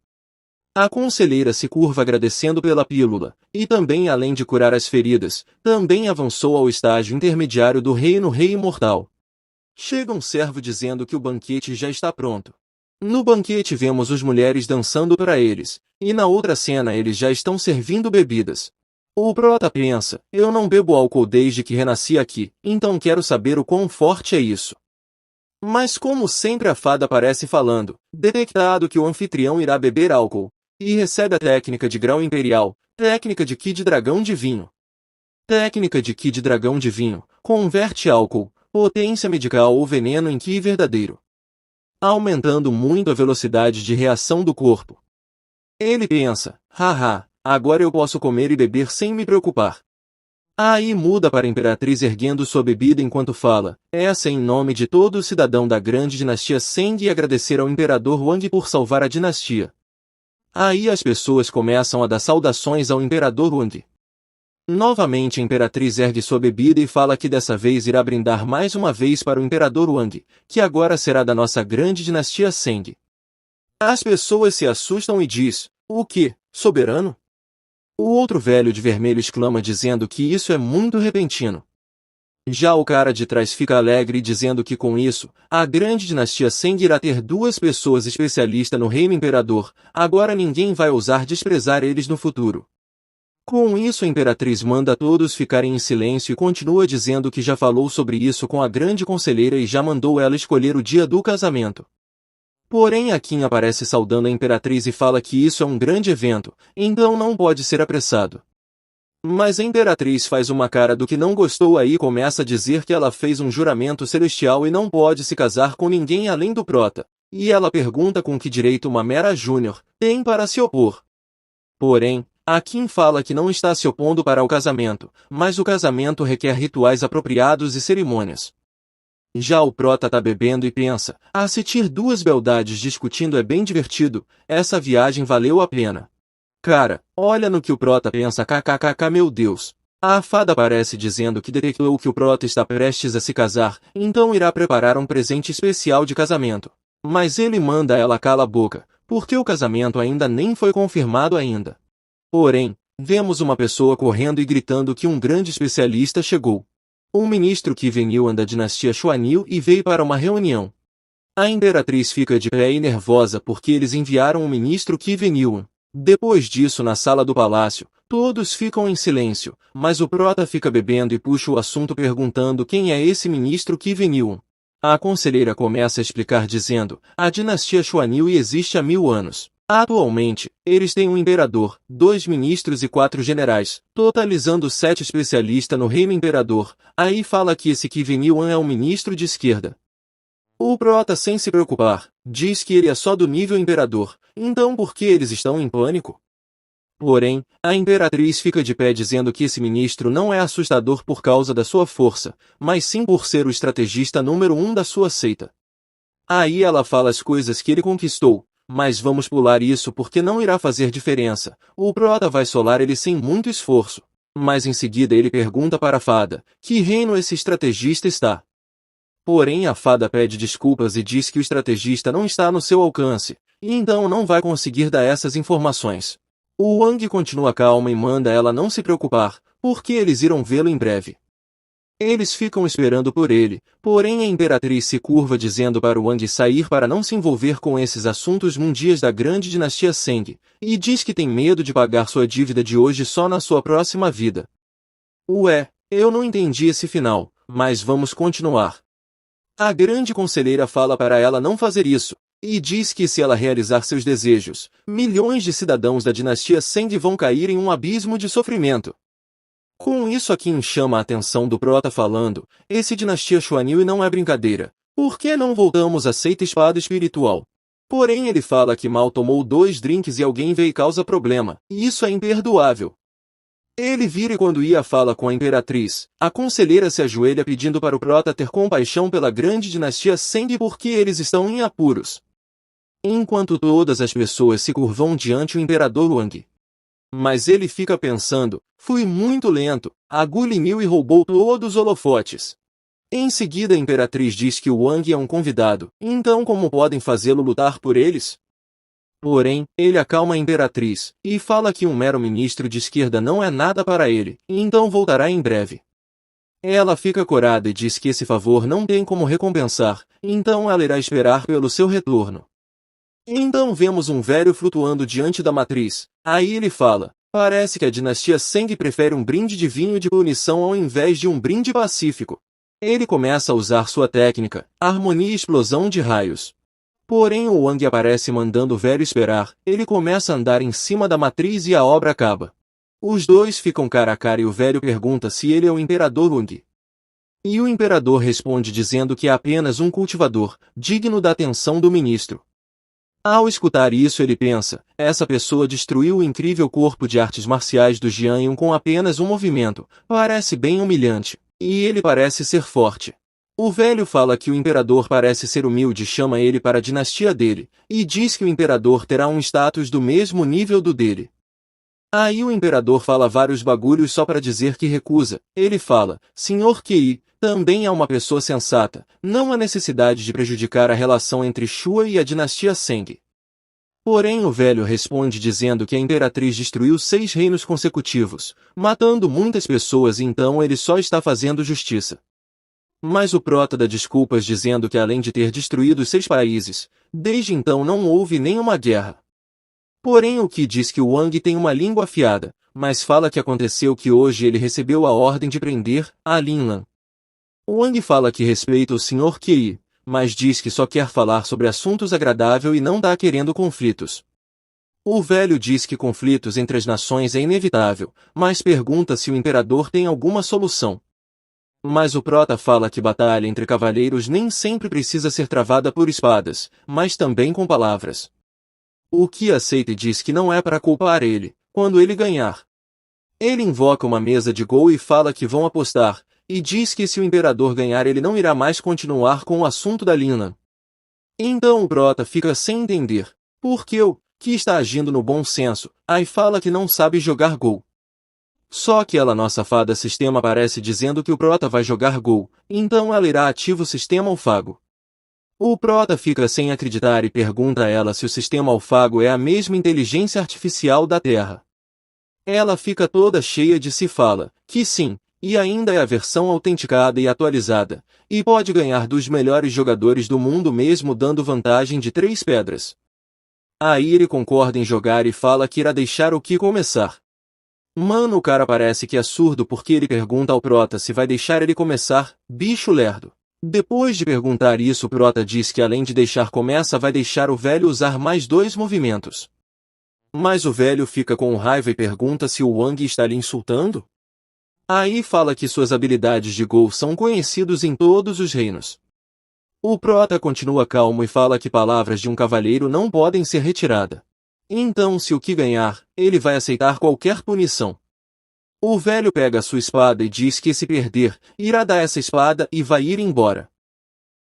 A conselheira se curva agradecendo pela pílula, e também além de curar as feridas, também avançou ao estágio intermediário do reino rei imortal. Chega um servo dizendo que o banquete já está pronto. No banquete vemos as mulheres dançando para eles, e na outra cena eles já estão servindo bebidas. O Prota pensa, eu não bebo álcool desde que renasci aqui, então quero saber o quão forte é isso. Mas como sempre a fada aparece falando, detectado que o anfitrião irá beber álcool, e recebe a técnica de grau imperial, técnica de Ki de dragão de vinho. Técnica de Ki de dragão de vinho, converte álcool, potência medical ou veneno em Ki verdadeiro, aumentando muito a velocidade de reação do corpo. Ele pensa, haha, agora eu posso comer e beber sem me preocupar. Aí muda para a imperatriz erguendo sua bebida enquanto fala, essa em nome de todo cidadão da grande dinastia Seng e agradecer ao imperador Wang por salvar a dinastia. Aí as pessoas começam a dar saudações ao imperador Wang. Novamente a imperatriz ergue sua bebida e fala que dessa vez irá brindar mais uma vez para o imperador Wang, que agora será da nossa grande dinastia Seng. As pessoas se assustam e diz, o que, soberano? O outro velho de vermelho exclama dizendo que isso é muito repentino. Já o cara de trás fica alegre dizendo que com isso, a grande dinastia Seng irá ter 2 pessoas especialistas no reino imperador, agora ninguém vai ousar desprezar eles no futuro. Com isso a imperatriz manda todos ficarem em silêncio e continua dizendo que já falou sobre isso com a grande conselheira e já mandou ela escolher o dia do casamento. Porém a Qin aparece saudando a imperatriz e fala que isso é um grande evento, então não pode ser apressado. Mas a imperatriz faz uma cara do que não gostou aí e começa a dizer que ela fez um juramento celestial e não pode se casar com ninguém além do Prota, e ela pergunta com que direito uma mera júnior tem para se opor. Porém, a Qin fala que não está se opondo para o casamento, mas o casamento requer rituais apropriados e cerimônias. Já o Prota tá bebendo e pensa, assistir 2 beldades discutindo é bem divertido, essa viagem valeu a pena. Cara, olha no que o Prota pensa kkkk meu Deus. A fada aparece dizendo que detectou que o Prota está prestes a se casar, então irá preparar um presente especial de casamento. Mas ele manda ela cala a boca, porque o casamento ainda nem foi confirmado ainda. Porém, vemos uma pessoa correndo e gritando que um grande especialista chegou. O ministro Qi Venil da dinastia Xuanil e veio para uma reunião. A imperatriz fica de pé e nervosa porque eles enviaram o ministro Qi Venil. Depois disso, na sala do palácio, todos ficam em silêncio, mas o Prota fica bebendo e puxa o assunto perguntando quem é esse ministro que veniu. A conselheira começa a explicar dizendo, a dinastia Xuanil existe há 1000 anos. Atualmente, eles têm um imperador, 2 ministros e 4 generais, totalizando 7 especialistas no reino imperador. Aí fala que esse Qin Yuan é um ministro de esquerda. O Prota, sem se preocupar, diz que ele é só do nível imperador, então por que eles estão em pânico? Porém, a imperatriz fica de pé dizendo que esse ministro não é assustador por causa da sua força, mas sim por ser o estrategista número 1 da sua seita. Aí ela fala as coisas que ele conquistou, mas vamos pular isso porque não irá fazer diferença. O Prota vai solar ele sem muito esforço. Mas em seguida ele pergunta para a fada, que reino esse estrategista está? Porém a fada pede desculpas e diz que o estrategista não está no seu alcance, e então não vai conseguir dar essas informações. O Wang continua calma e manda ela não se preocupar, porque eles irão vê-lo em breve. Eles ficam esperando por ele, porém a imperatriz se curva dizendo para o Wang sair para não se envolver com esses assuntos mundiais da grande dinastia Seng, e diz que tem medo de pagar sua dívida de hoje só na sua próxima vida. Ué, eu não entendi esse final, mas vamos continuar. A grande conselheira fala para ela não fazer isso, e diz que se ela realizar seus desejos, milhões de cidadãos da dinastia Seng vão cair em um abismo de sofrimento. Com isso a Qin chama a atenção do Prota falando, esse dinastia Xuanil não é brincadeira, por que não voltamos à seita espada espiritual? Porém ele fala que mal tomou 2 drinks e alguém veio e causa problema, e isso é imperdoável. Ele vira e quando ia fala com a imperatriz, a conselheira se ajoelha pedindo para o Prota ter compaixão pela grande dinastia Seng porque eles estão em apuros. Enquanto todas as pessoas se curvam diante o imperador Wang. Mas ele fica pensando, fui muito lento, agulimiu e roubou todos os holofotes. Em seguida a imperatriz diz que o Wang é um convidado, então como podem fazê-lo lutar por eles? Porém, ele acalma a imperatriz, e fala que um mero ministro de esquerda não é nada para ele, e então voltará em breve. Ela fica corada e diz que esse favor não tem como recompensar, então ela irá esperar pelo seu retorno. Então vemos um velho flutuando diante da matriz. Aí ele fala, parece que a dinastia Seng prefere um brinde de vinho de punição ao invés de um brinde pacífico. Ele começa a usar sua técnica, harmonia e explosão de raios. Porém o Wang aparece mandando o velho esperar, ele começa a andar em cima da matriz e a obra acaba. Os dois ficam cara a cara e o velho pergunta se ele é o imperador Wang. E o imperador responde dizendo que é apenas um cultivador, digno da atenção do ministro. Ao escutar isso ele pensa, essa pessoa destruiu o incrível corpo de artes marciais do Jian Yun com apenas um movimento, parece bem humilhante, e ele parece ser forte. O velho fala que o imperador parece ser humilde e chama ele para a dinastia dele, e diz que o imperador terá um status do mesmo nível do dele. Aí o imperador fala vários bagulhos só para dizer que recusa, ele fala, Senhor Qi, também é uma pessoa sensata, não há necessidade de prejudicar a relação entre Shua e a dinastia Seng. Porém o velho responde dizendo que a imperatriz destruiu 6 reinos consecutivos, matando muitas pessoas e então ele só está fazendo justiça. Mas o Prota dá desculpas dizendo que além de ter destruído 6 países, desde então não houve nenhuma guerra. Porém o Qi diz que o Wang tem uma língua afiada, mas fala que aconteceu que hoje ele recebeu a ordem de prender a Linlan. O Wang fala que respeita o Sr. Qi, mas diz que só quer falar sobre assuntos agradáveis e não está querendo conflitos. O velho diz que conflitos entre as nações é inevitável, mas pergunta se o imperador tem alguma solução. Mas o Prota fala que batalha entre cavaleiros nem sempre precisa ser travada por espadas, mas também com palavras. O Qi aceita e diz que não é para culpar ele, quando ele ganhar. Ele invoca uma mesa de Go e fala que vão apostar, e diz que se o imperador ganhar ele não irá mais continuar com o assunto da Lina. Então o Prota fica sem entender, porque o Qi está agindo no bom senso, aí fala que não sabe jogar Go. Só que ela nossa fada sistema aparece dizendo que o Prota vai jogar Go, então ela irá ativar o sistema Alfago. O Prota fica sem acreditar e pergunta a ela se o sistema Alfago é a mesma inteligência artificial da Terra. Ela fica toda cheia de si e fala que sim, e ainda é a versão autenticada e atualizada, e pode ganhar dos melhores jogadores do mundo mesmo dando vantagem de 3 pedras. Aí ele concorda em jogar e fala que irá deixar o Ki começar. Mano, o cara parece que é surdo porque ele pergunta ao Prota se vai deixar ele começar, bicho lerdo. Depois de perguntar isso, o Prota diz que além de deixar começa vai deixar o velho usar mais 2 movimentos. Mas o velho fica com raiva e pergunta se o Wang está lhe insultando. Aí fala que suas habilidades de Gol são conhecidos em todos os reinos. O Prota continua calmo e fala que palavras de um cavalheiro não podem ser retiradas. Então, se o Ki ganhar, ele vai aceitar qualquer punição. O velho pega sua espada e diz que se perder, irá dar essa espada e vai ir embora.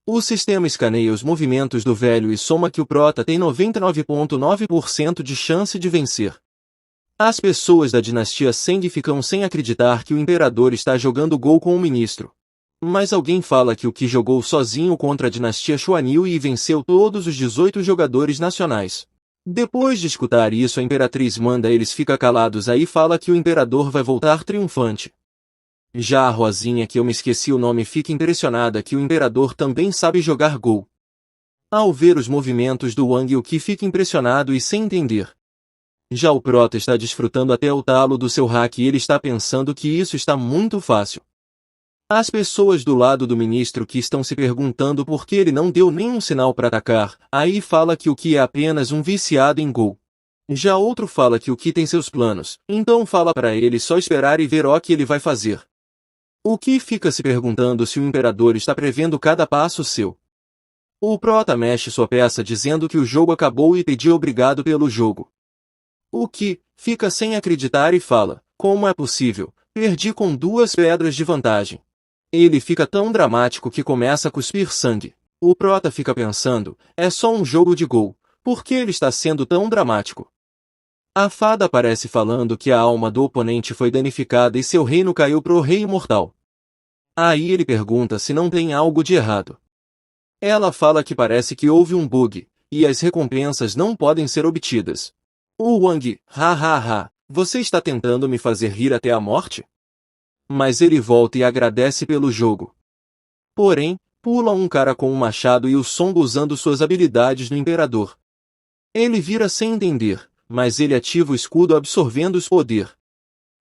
O sistema escaneia os movimentos do velho e soma que o Prota tem 99,9% de chance de vencer. As pessoas da dinastia Seng ficam sem acreditar que o imperador está jogando Gol com o ministro. Mas alguém fala que o Ki jogou sozinho contra a dinastia Xuanil e venceu todos os 18 jogadores nacionais. Depois de escutar isso, a imperatriz manda eles ficar calados aí e fala que o imperador vai voltar triunfante. Já a Rosinha, que eu me esqueci o nome, fica impressionada que o imperador também sabe jogar Gol. Ao ver os movimentos do Wang, o Ki fica impressionado e sem entender. Já o Prota está desfrutando até o talo do seu hack e ele está pensando que isso está muito fácil. As pessoas do lado do ministro que estão se perguntando por que ele não deu nenhum sinal para atacar, aí fala que o Ki é apenas um viciado em Gol. Já outro fala que o Ki tem seus planos, então fala para ele só esperar e ver o que ele vai fazer. O Ki fica se perguntando se o imperador está prevendo cada passo seu. O Prota mexe sua peça dizendo que o jogo acabou e pediu obrigado pelo jogo. O Ki fica sem acreditar e fala, como é possível, perdi com 2 pedras de vantagem. Ele fica tão dramático que começa a cuspir sangue. O Prota fica pensando, é só um jogo de Gol, por que ele está sendo tão dramático? A fada aparece falando que a alma do oponente foi danificada e seu reino caiu pro rei imortal. Aí ele pergunta se não tem algo de errado. Ela fala que parece que houve um bug, e as recompensas não podem ser obtidas. O Wang, você está tentando me fazer rir até a morte? Mas ele volta e agradece pelo jogo. Porém, pula um cara com um machado e o Song usando suas habilidades no imperador. Ele vira sem entender, mas ele ativa o escudo absorvendo os poder.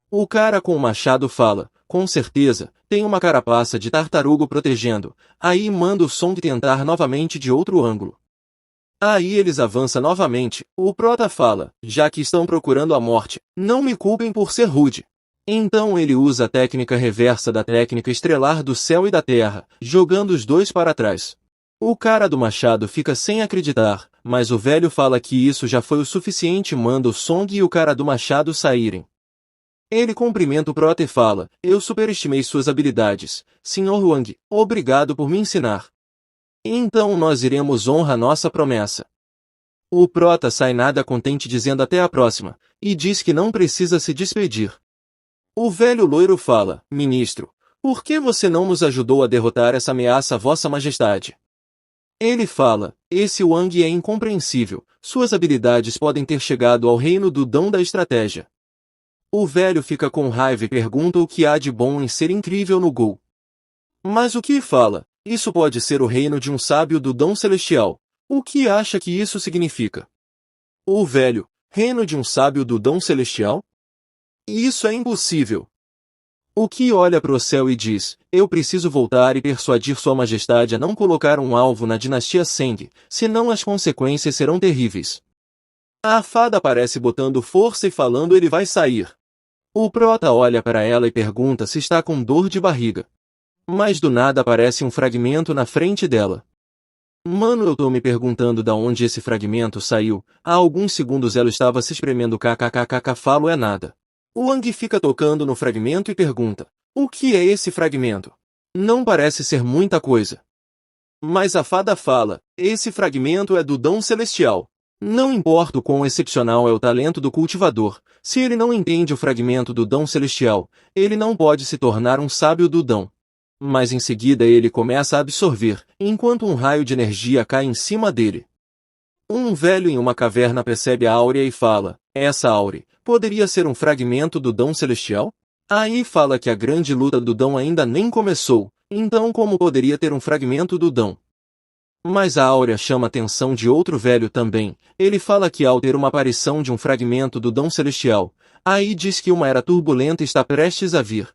O cara com o machado fala, com certeza, tem uma carapaça de tartaruga protegendo, aí manda o Song tentar novamente de outro ângulo. Aí eles avançam novamente, o Prota fala, já que estão procurando a morte, não me culpem por ser rude. Então ele usa a técnica reversa da técnica estrelar do céu e da terra, jogando os 2 para trás. O cara do machado fica sem acreditar, mas o velho fala que isso já foi o suficiente e manda o Song e o cara do machado saírem. Ele cumprimenta o Prota e fala, eu superestimei suas habilidades, Sr. Wang, obrigado por me ensinar. Então nós iremos honrar nossa promessa. O Prota sai nada contente dizendo até a próxima, e diz que não precisa se despedir. O velho loiro fala, ministro, por que você não nos ajudou a derrotar essa ameaça, Vossa Majestade? Ele fala, esse Wang é incompreensível, suas habilidades podem ter chegado ao reino do dom da estratégia. O velho fica com raiva e pergunta o que há de bom em ser incrível no Gol. Mas o que fala, isso pode ser o reino de um sábio do dom celestial, o que acha que isso significa? O velho, reino de um sábio do dom celestial? Isso é impossível. O Ki olha para o céu e diz, eu preciso voltar e persuadir Sua Majestade a não colocar um alvo na dinastia Seng, senão as consequências serão terríveis. A fada aparece botando força e falando ele vai sair. O Prota olha para ela e pergunta se está com dor de barriga. Mas do nada aparece um fragmento na frente dela. Mano, eu tô me perguntando da onde esse fragmento saiu, há alguns segundos ela estava se espremendo kkkk falo é nada. O Wang fica tocando no fragmento e pergunta, o que é esse fragmento? Não parece ser muita coisa. Mas a fada fala, esse fragmento é do dom celestial. Não importa o quão excepcional é o talento do cultivador, se ele não entende o fragmento do dom celestial, ele não pode se tornar um sábio do dom. Mas em seguida ele começa a absorver, enquanto um raio de energia cai em cima dele. Um velho em uma caverna percebe a áurea e fala, essa áurea poderia ser um fragmento do dom celestial? Aí fala que a grande luta do dom ainda nem começou, então como poderia ter um fragmento do dom? Mas a áurea chama a atenção de outro velho também. Ele fala que ao ter uma aparição de um fragmento do dom celestial, aí diz que uma era turbulenta está prestes a vir.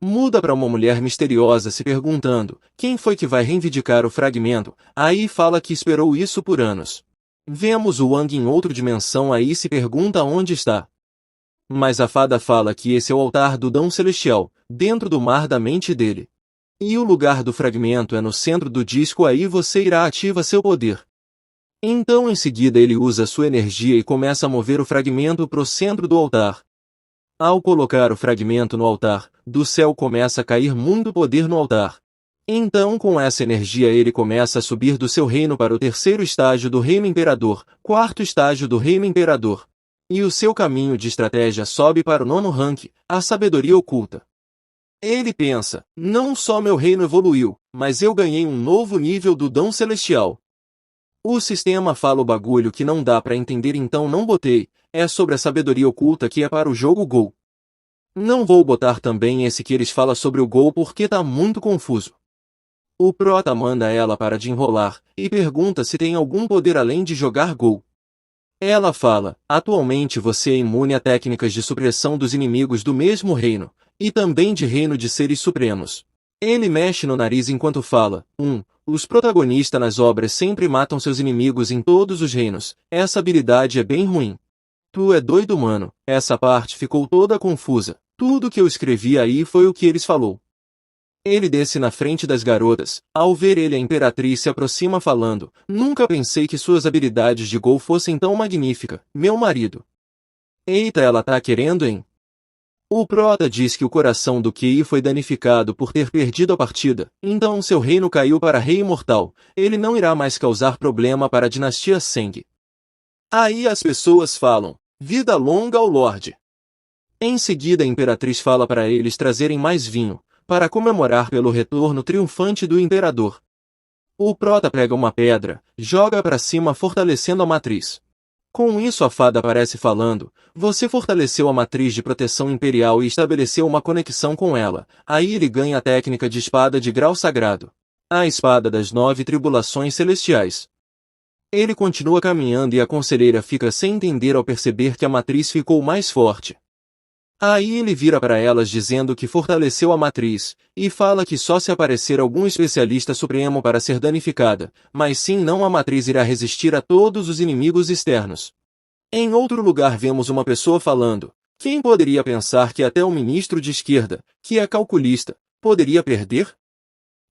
Muda para uma mulher misteriosa se perguntando, quem foi que vai reivindicar o fragmento? Aí fala que esperou isso por anos. Vemos o Wang em outra dimensão aí se pergunta onde está. Mas a fada fala que esse é o altar do dom celestial, dentro do mar da mente dele. E o lugar do fragmento é no centro do disco aí você irá ativa seu poder. Então em seguida ele usa sua energia e começa a mover o fragmento pro centro do altar. Ao colocar o fragmento no altar, do céu começa a cair muito poder no altar. Então com essa energia ele começa a subir do seu reino para o terceiro estágio do reino imperador, quarto estágio do reino imperador. E o seu caminho de estratégia sobe para o nono rank, a sabedoria oculta. Ele pensa, não só meu reino evoluiu, mas eu ganhei um novo nível do dom celestial. O sistema fala o bagulho que não dá pra entender então não botei, é sobre a sabedoria oculta que é para o jogo Go. Não vou botar também esse que eles falam sobre o Go porque tá muito confuso. O prota manda ela para de enrolar, e pergunta se tem algum poder além de jogar Go. Ela fala, atualmente você é imune a técnicas de supressão dos inimigos do mesmo reino, e também de reino de seres supremos. Ele mexe no nariz enquanto fala, os protagonistas nas obras sempre matam seus inimigos em todos os reinos, essa habilidade é bem ruim. Tu é doido mano, essa parte ficou toda confusa, tudo que eu escrevi aí foi o que eles falou. Ele desce na frente das garotas, ao ver ele a imperatriz se aproxima falando, nunca pensei que suas habilidades de Go fossem tão magníficas, meu marido. Eita ela tá querendo hein? O prota diz que o coração do Kei foi danificado por ter perdido a partida, então seu reino caiu para rei imortal, ele não irá mais causar problema para a dinastia Seng. Aí as pessoas falam, vida longa ao Lorde. Em seguida a imperatriz fala para eles trazerem mais vinho, para comemorar pelo retorno triunfante do imperador. O prota pega uma pedra, joga para cima fortalecendo a matriz. Com isso a fada aparece falando, você fortaleceu a matriz de proteção imperial e estabeleceu uma conexão com ela, aí ele ganha a técnica de espada de grau sagrado. A espada das 9 tribulações celestiais. Ele continua caminhando e a conselheira fica sem entender ao perceber que a matriz ficou mais forte. Aí ele vira para elas dizendo que fortaleceu a matriz, e fala que só se aparecer algum especialista supremo para ser danificada, mas sim não a matriz irá resistir a todos os inimigos externos. Em outro lugar vemos uma pessoa falando, quem poderia pensar que até o ministro de esquerda, que é calculista, poderia perder?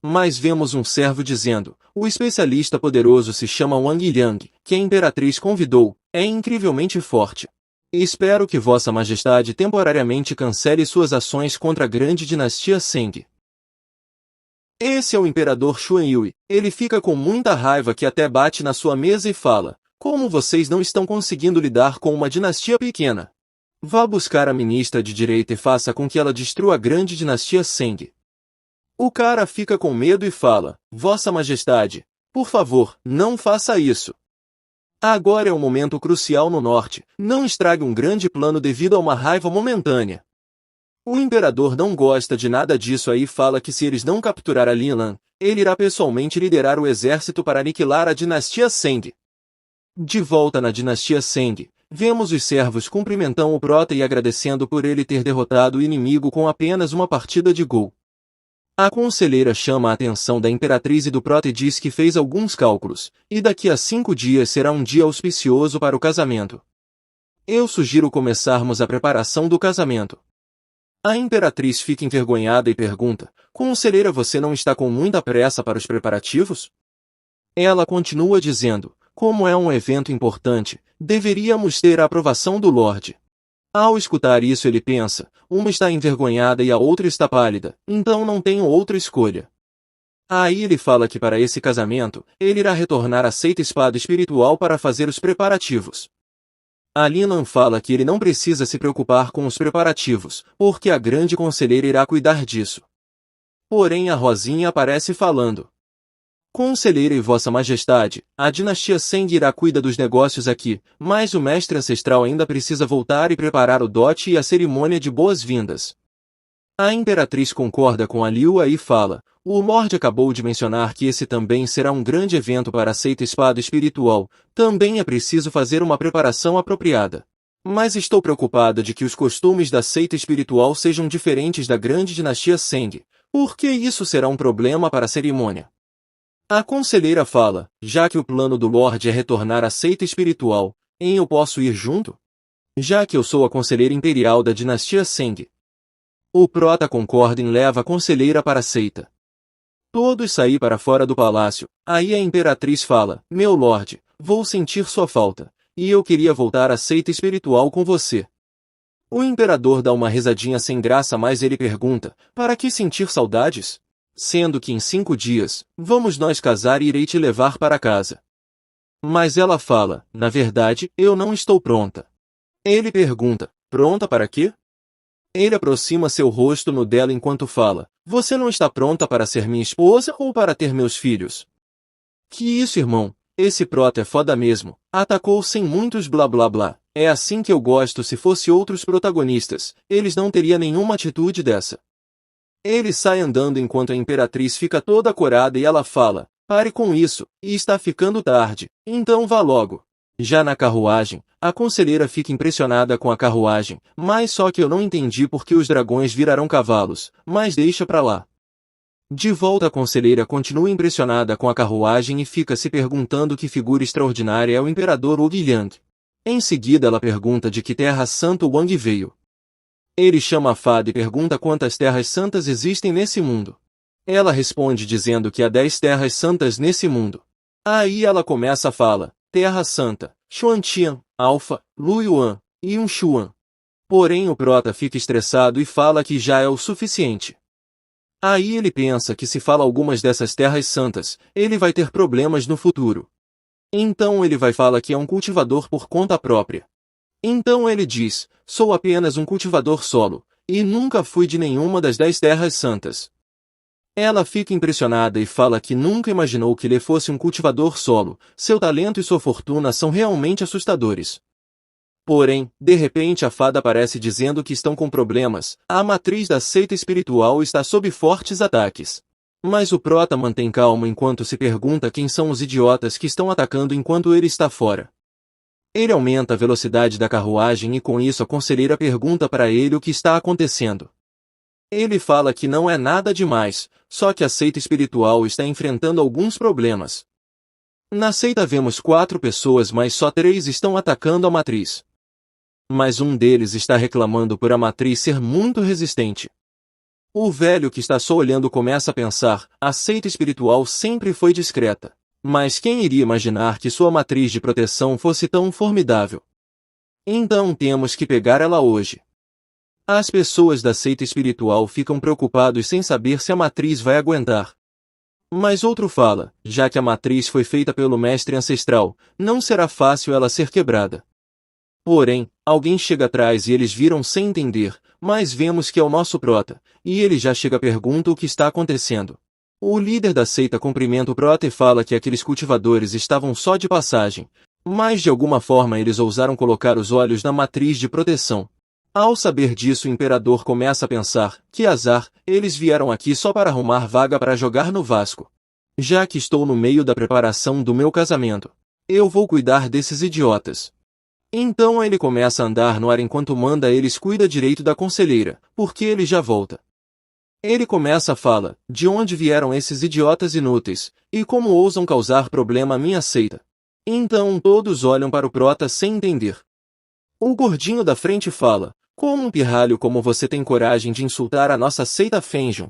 Mas vemos um servo dizendo, o especialista poderoso se chama Wang Liang, que a imperatriz convidou, é incrivelmente forte. Espero que Vossa Majestade temporariamente cancele suas ações contra a grande dinastia Seng. Esse é o imperador Xuanyue, ele fica com muita raiva que até bate na sua mesa e fala, como vocês não estão conseguindo lidar com uma dinastia pequena? Vá buscar a ministra de direita e faça com que ela destrua a grande dinastia Seng. O cara fica com medo e fala, Vossa Majestade, por favor, não faça isso. Agora é um momento crucial no norte, não estrague um grande plano devido a uma raiva momentânea. O imperador não gosta de nada disso aí e fala que se eles não capturar a Linlan, ele irá pessoalmente liderar o exército para aniquilar a dinastia Seng. De volta na dinastia Seng, vemos os servos cumprimentando o prota e agradecendo por ele ter derrotado o inimigo com apenas uma partida de Go. A conselheira chama a atenção da imperatriz e do prota e diz que fez alguns cálculos, e daqui a 5 dias será um dia auspicioso para o casamento. Eu sugiro começarmos a preparação do casamento. A imperatriz fica envergonhada e pergunta, conselheira você não está com muita pressa para os preparativos? Ela continua dizendo, como é um evento importante, deveríamos ter a aprovação do Lorde. Ao escutar isso ele pensa, uma está envergonhada e a outra está pálida, então não tenho outra escolha. Aí ele fala que para esse casamento, ele irá retornar a seita espada espiritual para fazer os preparativos. A Linlan fala que ele não precisa se preocupar com os preparativos, porque a grande conselheira irá cuidar disso. Porém a Rosinha aparece falando. Conselheira e Vossa Majestade, a dinastia Seng irá cuidar dos negócios aqui, mas o mestre ancestral ainda precisa voltar e preparar o dote e a cerimônia de boas-vindas. A imperatriz concorda com a Liua e fala, O Lorde acabou de mencionar que esse também será um grande evento para a seita espada espiritual. Também é preciso fazer uma preparação apropriada. Mas estou preocupada de que os costumes da seita espiritual sejam diferentes da grande dinastia Seng, porque isso será um problema para a cerimônia. A conselheira fala, já que o plano do Lorde é retornar à seita espiritual, eu posso ir junto? Já que eu sou a conselheira imperial da dinastia Seng. O prota concorda e leva a conselheira para a seita. Todos saem para fora do palácio, aí a imperatriz fala, meu Lorde, vou sentir sua falta, e eu queria voltar à seita espiritual com você. O imperador dá uma risadinha sem graça, mas ele pergunta, para que sentir saudades? Sendo que em 5 dias, vamos nós casar e irei te levar para casa. Mas ela fala, na verdade, eu não estou pronta. Ele pergunta, pronta para quê? Ele aproxima seu rosto no dela enquanto fala, você não está pronta para ser minha esposa ou para ter meus filhos? Que isso, irmão? Esse prota é foda mesmo, atacou sem muitos blá blá blá. É assim que eu gosto. Se fosse outros protagonistas, eles não teriam nenhuma atitude dessa. Ele sai andando enquanto a imperatriz fica toda corada e ela fala, pare com isso, e está ficando tarde, então vá logo. Já na carruagem, a conselheira fica impressionada com a carruagem, mas só que eu não entendi porque os dragões virarão cavalos, mas deixa pra lá. De volta a conselheira continua impressionada com a carruagem e fica se perguntando que figura extraordinária é o imperador Oguilhang. Em seguida ela pergunta de que terra santa o Wang veio. Ele chama a fada e pergunta quantas terras santas existem nesse mundo. Ela responde dizendo que há 10 terras santas nesse mundo. Aí ela começa a falar, Terra Santa, Xuantian, Alfa, Luiyuan, e Yunshuan. Porém o prota fica estressado e fala que já é o suficiente. Aí ele pensa que se fala algumas dessas terras santas, ele vai ter problemas no futuro. Então ele vai falar que é um cultivador por conta própria. Então ele diz, sou apenas um cultivador solo, e nunca fui de nenhuma das 10 terras santas. Ela fica impressionada e fala que nunca imaginou que ele fosse um cultivador solo, seu talento e sua fortuna são realmente assustadores. Porém, de repente a fada aparece dizendo que estão com problemas, a matriz da seita espiritual está sob fortes ataques. Mas o prota mantém calmo enquanto se pergunta quem são os idiotas que estão atacando enquanto ele está fora. Ele aumenta a velocidade da carruagem e com isso a conselheira pergunta para ele o que está acontecendo. Ele fala que não é nada demais, só que a seita espiritual está enfrentando alguns problemas. Na seita vemos 4 pessoas, mas só 3 estão atacando a matriz. Mas um deles está reclamando por a matriz ser muito resistente. O velho que está só olhando começa a pensar, a seita espiritual sempre foi discreta. Mas quem iria imaginar que sua matriz de proteção fosse tão formidável? Então temos que pegar ela hoje. As pessoas da seita espiritual ficam preocupados sem saber se a matriz vai aguentar. Mas outro fala, já que a matriz foi feita pelo mestre ancestral, não será fácil ela ser quebrada. Porém, alguém chega atrás e eles viram sem entender, mas vemos que é o nosso prota, e ele já chega e pergunta o que está acontecendo. O líder da seita cumprimenta o prota e fala que aqueles cultivadores estavam só de passagem, mas de alguma forma eles ousaram colocar os olhos na matriz de proteção. Ao saber disso o imperador começa a pensar, que azar, eles vieram aqui só para arrumar vaga para jogar no Vasco. Já que estou no meio da preparação do meu casamento, eu vou cuidar desses idiotas. Então ele começa a andar no ar enquanto manda eles cuida direito da conselheira, porque ele já volta. Ele começa a falar, de onde vieram esses idiotas inúteis, e como ousam causar problema à minha seita. Então todos olham para o prota sem entender. O gordinho da frente fala, como um pirralho como você tem coragem de insultar a nossa seita Fenjon?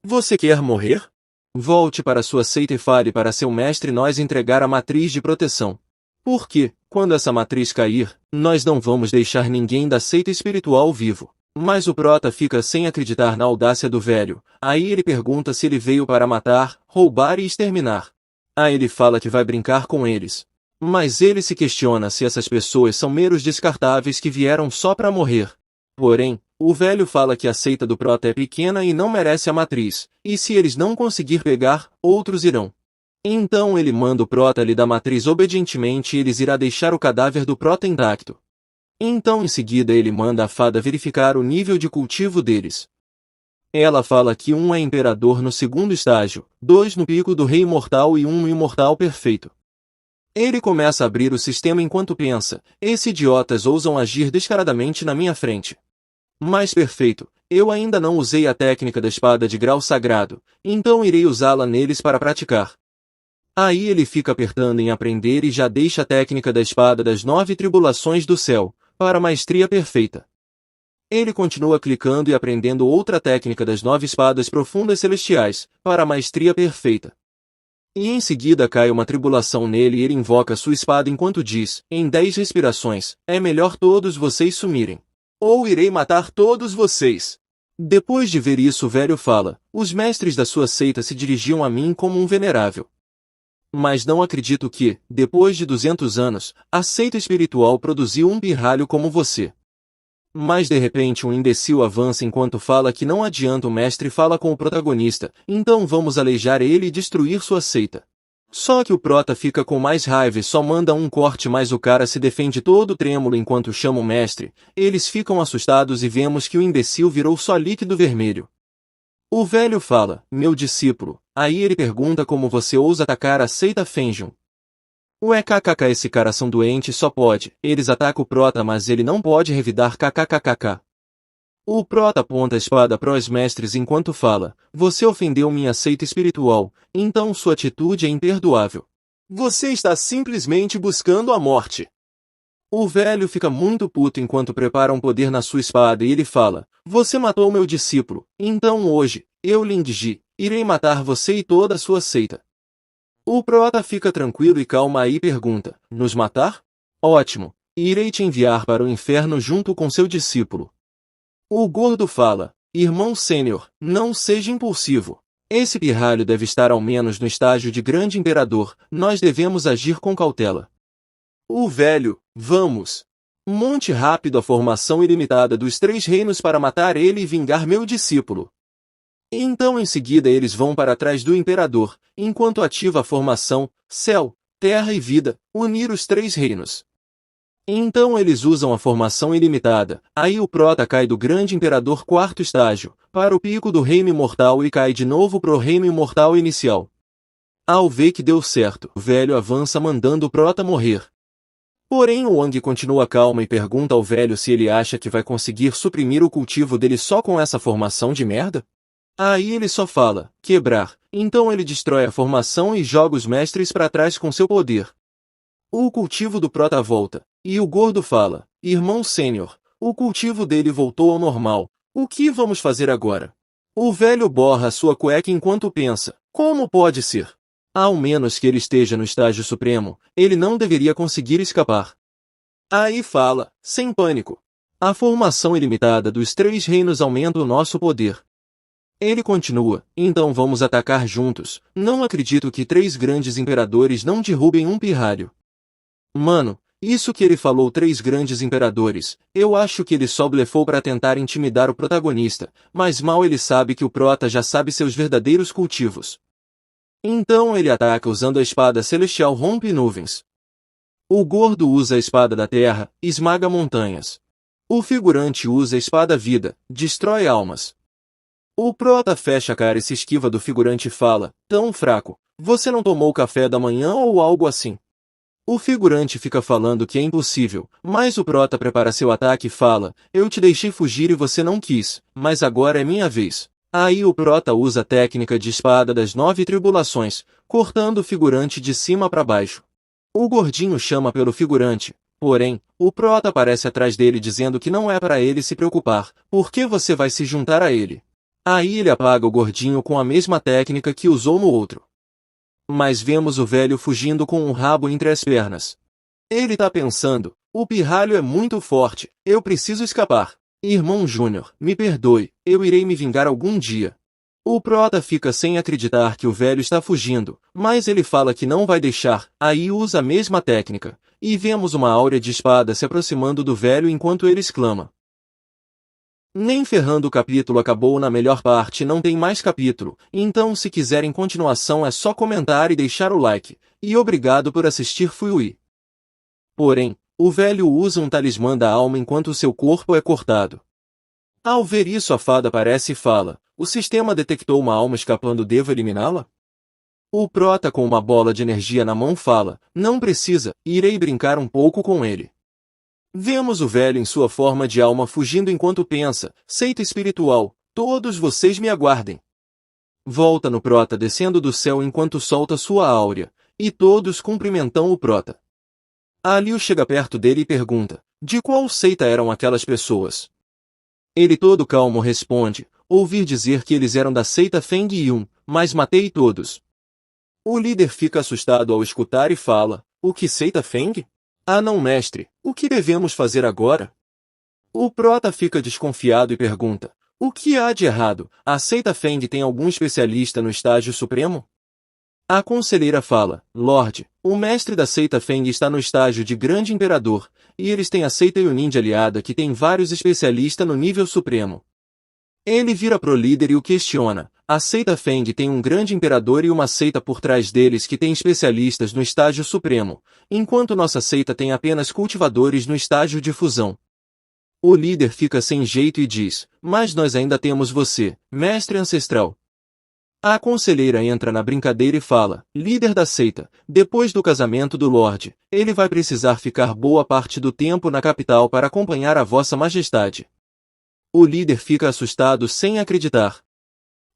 Você quer morrer? Volte para sua seita e fale para seu mestre nós entregar a matriz de proteção. Porque, quando essa matriz cair, nós não vamos deixar ninguém da seita espiritual vivo. Mas o prota fica sem acreditar na audácia do velho, aí ele pergunta se ele veio para matar, roubar e exterminar. Aí ele fala que vai brincar com eles. Mas ele se questiona se essas pessoas são meros descartáveis que vieram só para morrer. Porém, o velho fala que a seita do prota é pequena e não merece a matriz, e se eles não conseguir pegar, outros irão. Então ele manda o prota lhe dar matriz obedientemente e eles irá deixar o cadáver do prota intacto. Então em seguida ele manda a fada verificar o nível de cultivo deles. Ela fala que um é imperador no segundo estágio, 2 no pico do rei imortal e 1 no imortal perfeito. Ele começa a abrir o sistema enquanto pensa, esses idiotas ousam agir descaradamente na minha frente. Mas perfeito, eu ainda não usei a técnica da espada de grau sagrado, então irei usá-la neles para praticar. Aí ele fica apertando em aprender e já deixa a técnica da espada das 9 tribulações do céu, para a maestria perfeita. Ele continua clicando e aprendendo outra técnica das 9 espadas profundas celestiais, para a maestria perfeita. E em seguida cai uma tribulação nele e ele invoca sua espada enquanto diz, em 10 respirações, é melhor todos vocês sumirem. Ou irei matar todos vocês. Depois de ver isso o velho fala, os mestres da sua seita se dirigiam a mim como um venerável. Mas não acredito que, depois de 200 anos, a seita espiritual produziu um pirralho como você. Mas de repente um imbecil avança enquanto fala que não adianta, o mestre fala com o protagonista, então vamos aleijar ele e destruir sua seita. Só que o prota fica com mais raiva e só manda um corte, mas o cara se defende todo trêmulo enquanto chama o mestre. Eles ficam assustados e vemos que o imbecil virou só líquido vermelho. O velho fala, meu discípulo. Aí ele pergunta como você ousa atacar a seita Fenjun. Ué, kkk, esse cara são doente, só pode. Eles atacam o prota, mas ele não pode revidar, kkkk. O prota aponta a espada para os mestres enquanto fala, você ofendeu minha seita espiritual, então sua atitude é imperdoável. Você está simplesmente buscando a morte. O velho fica muito puto enquanto prepara um poder na sua espada e ele fala, você matou meu discípulo, então hoje, eu Lindji, irei matar você e toda a sua seita. O prota fica tranquilo e calma e pergunta, nos matar? Ótimo, irei te enviar para o inferno junto com seu discípulo. O gordo fala, irmão sênior, não seja impulsivo. Esse pirralho deve estar ao menos no estágio de grande imperador, nós devemos agir com cautela. O velho, vamos. Monte rápido a formação ilimitada dos 3 reinos para matar ele e vingar meu discípulo. Então em seguida eles vão para trás do imperador, enquanto ativa a formação, céu, terra e vida, unir os 3 reinos. Então eles usam a formação ilimitada, aí o prota cai do grande imperador 4º estágio, para o pico do reino imortal e cai de novo pro reino imortal inicial. Ao ver que deu certo, o velho avança mandando o prota morrer. Porém o Wang continua calma e pergunta ao velho se ele acha que vai conseguir suprimir o cultivo dele só com essa formação de merda? Aí ele só fala, quebrar, então ele destrói a formação e joga os mestres para trás com seu poder. O cultivo do prota volta, e o gordo fala, irmão sênior, o cultivo dele voltou ao normal, o que vamos fazer agora? O velho borra sua cueca enquanto pensa, como pode ser? Ao menos que ele esteja no estágio supremo, ele não deveria conseguir escapar. Aí fala, sem pânico. A formação ilimitada dos 3 reinos aumenta o nosso poder. Ele continua, então vamos atacar juntos, não acredito que 3 grandes imperadores não derrubem um pirralho. Mano, isso que ele falou 3 grandes imperadores, eu acho que ele só blefou para tentar intimidar o protagonista, mas mal ele sabe que o prota já sabe seus verdadeiros cultivos. Então ele ataca usando a espada celestial rompe nuvens. O gordo usa a espada da terra, esmaga montanhas. O figurante usa a espada vida, destrói almas. O prota fecha a cara e se esquiva do figurante e fala, tão fraco, você não tomou café da manhã ou algo assim? O figurante fica falando que é impossível, mas o prota prepara seu ataque e fala, eu te deixei fugir e você não quis, mas agora é minha vez. Aí o prota usa a técnica de espada das 9 tribulações, cortando o figurante de cima para baixo. O gordinho chama pelo figurante, porém, o prota aparece atrás dele dizendo que não é para ele se preocupar, porque você vai se juntar a ele. Aí ele apaga o gordinho com a mesma técnica que usou no outro. Mas vemos o velho fugindo com um rabo entre as pernas. Ele tá pensando, o pirralho é muito forte, eu preciso escapar. Irmão Júnior, me perdoe, eu irei me vingar algum dia. O prota fica sem acreditar que o velho está fugindo, mas ele fala que não vai deixar, aí usa a mesma técnica, e vemos uma áurea de espada se aproximando do velho enquanto ele exclama. Nem ferrando, o capítulo acabou na melhor parte, não tem mais capítulo, então se quiserem continuação é só comentar e deixar o like, e obrigado por assistir, fui. Porém, o velho usa um talismã da alma enquanto seu corpo é cortado. Ao ver isso, a fada aparece e fala: o sistema detectou uma alma escapando, devo eliminá-la? O prota, com uma bola de energia na mão, fala: não precisa, irei brincar um pouco com ele. Vemos o velho em sua forma de alma fugindo enquanto pensa: seita espiritual, todos vocês me aguardem. Volta no prota descendo do céu enquanto solta sua áurea, e todos cumprimentam o prota. Aliu chega perto dele e pergunta: de qual seita eram aquelas pessoas? Ele, todo calmo, responde: ouvi dizer que eles eram da seita Feng Yun, mas matei todos. O líder fica assustado ao escutar e fala: o que seita Feng? Ah não, mestre, o que devemos fazer agora? O prota fica desconfiado e pergunta: o que há de errado? A seita Feng tem algum especialista no estágio supremo? A conselheira fala: Lorde, o mestre da seita Feng está no estágio de grande imperador, e eles têm a seita Yunin de aliada que tem vários especialistas no nível supremo. Ele vira pro líder e o questiona: a seita Feng tem um grande imperador e uma seita por trás deles que tem especialistas no estágio supremo, enquanto nossa seita tem apenas cultivadores no estágio de fusão. O líder fica sem jeito e diz: mas nós ainda temos você, mestre ancestral. A conselheira entra na brincadeira e fala: líder da seita, depois do casamento do Lorde, ele vai precisar ficar boa parte do tempo na capital para acompanhar a vossa majestade. O líder fica assustado sem acreditar.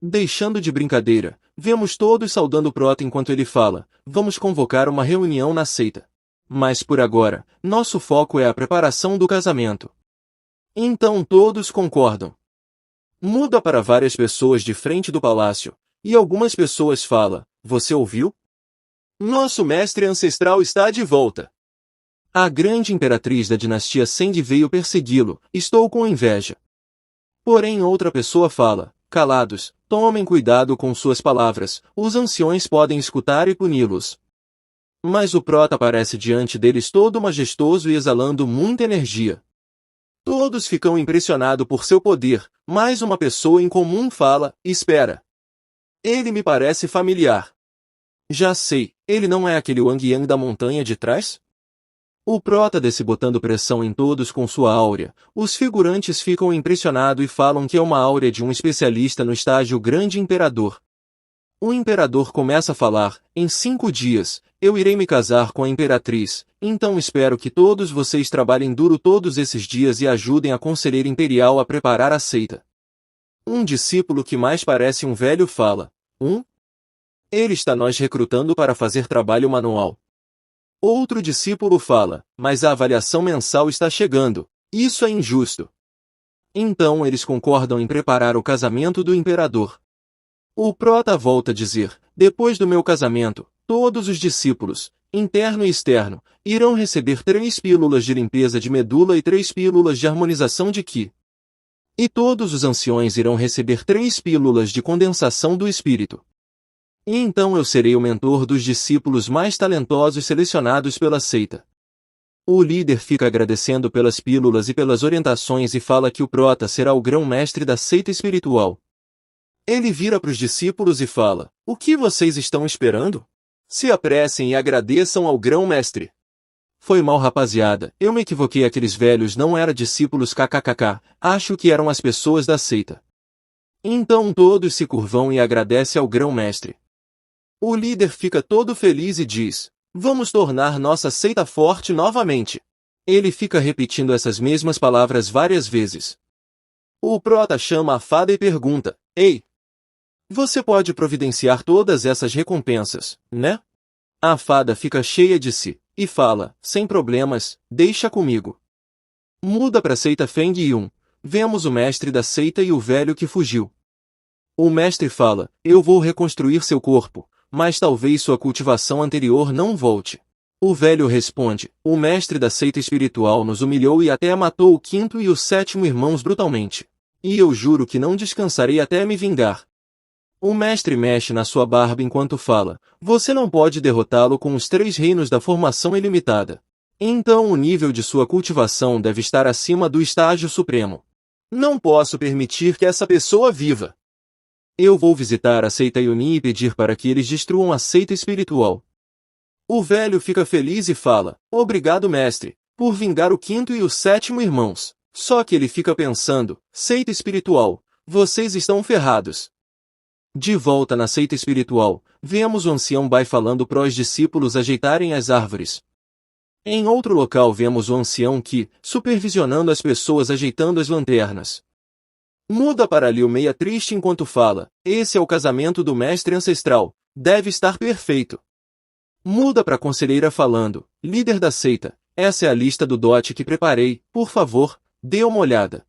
Deixando de brincadeira, vemos todos saudando o prota enquanto ele fala: vamos convocar uma reunião na seita. Mas por agora, nosso foco é a preparação do casamento. Então todos concordam. Muda para várias pessoas de frente do palácio, e algumas pessoas falam: você ouviu? Nosso mestre ancestral está de volta. A grande imperatriz da dinastia Send veio persegui-lo, estou com inveja. Porém outra pessoa fala: calados, tomem cuidado com suas palavras, os anciões podem escutar e puni-los. Mas o prota aparece diante deles todo majestoso e exalando muita energia. Todos ficam impressionados por seu poder, mas uma pessoa em comum fala: espera. Ele me parece familiar. Já sei, ele não é aquele Wang Yang da montanha de trás? O prota desce botando pressão em todos com sua áurea. Os figurantes ficam impressionados e falam que é uma áurea de um especialista no estágio grande imperador. O imperador começa a falar: em 5 dias, eu irei me casar com a imperatriz, então espero que todos vocês trabalhem duro todos esses dias e ajudem a conselheira imperial a preparar a seita. Um discípulo que mais parece um velho fala: ele está nos recrutando para fazer trabalho manual. Outro discípulo fala: mas a avaliação mensal está chegando, isso é injusto. Então eles concordam em preparar o casamento do imperador. O prota volta a dizer: depois do meu casamento, todos os discípulos, interno e externo, irão receber 3 pílulas de limpeza de medula e 3 pílulas de harmonização de Qi. E todos os anciões irão receber 3 pílulas de condensação do espírito. E então eu serei o mentor dos discípulos mais talentosos selecionados pela seita. O líder fica agradecendo pelas pílulas e pelas orientações e fala que o prota será o grão-mestre da seita espiritual. Ele vira para os discípulos e fala: o que vocês estão esperando? Se apressem e agradeçam ao grão-mestre. Foi mal, rapaziada, eu me equivoquei, aqueles velhos não eram discípulos kkkk, acho que eram as pessoas da seita. Então todos se curvam e agradecem ao grão-mestre. O líder fica todo feliz e diz: vamos tornar nossa seita forte novamente. Ele fica repetindo essas mesmas palavras várias vezes. O prota chama a fada e pergunta: ei, você pode providenciar todas essas recompensas, né? A fada fica cheia de si, e fala: sem problemas, deixa comigo. Muda para a seita Feng Yun. Vemos o mestre da seita e o velho que fugiu. O mestre fala: eu vou reconstruir seu corpo, mas talvez sua cultivação anterior não volte. O velho responde: o mestre da seita espiritual nos humilhou e até matou o 5º e o 7º irmãos brutalmente. E eu juro que não descansarei até me vingar. O mestre mexe na sua barba enquanto fala: você não pode derrotá-lo com os 3 reinos da formação ilimitada. Então o nível de sua cultivação deve estar acima do estágio supremo. Não posso permitir que essa pessoa viva. Eu vou visitar a seita Yunin e pedir para que eles destruam a seita espiritual. O velho fica feliz e fala: obrigado, mestre, por vingar o 5º e o 7º irmãos. Só que ele fica pensando, seita espiritual, vocês estão ferrados. De volta na seita espiritual, vemos o ancião Bai falando para os discípulos ajeitarem as árvores. Em outro local vemos o ancião Qi, supervisionando as pessoas ajeitando as lanternas. Muda para Liu meia triste enquanto fala, esse é o casamento do mestre ancestral, deve estar perfeito. Muda para a conselheira falando, líder da seita, essa é a lista do dote que preparei, por favor, dê uma olhada.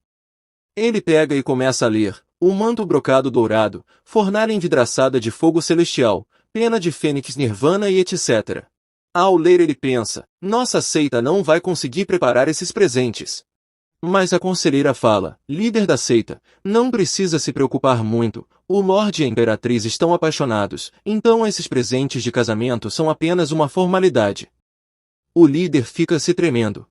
Ele pega e começa a ler, o manto brocado dourado, fornalha envidraçada de fogo celestial, pena de fênix nirvana e etc. Ao ler ele pensa, nossa seita não vai conseguir preparar esses presentes. Mas a conselheira fala, líder da seita, não precisa se preocupar muito, o Lorde e a Imperatriz estão apaixonados, então esses presentes de casamento são apenas uma formalidade. O líder fica se tremendo.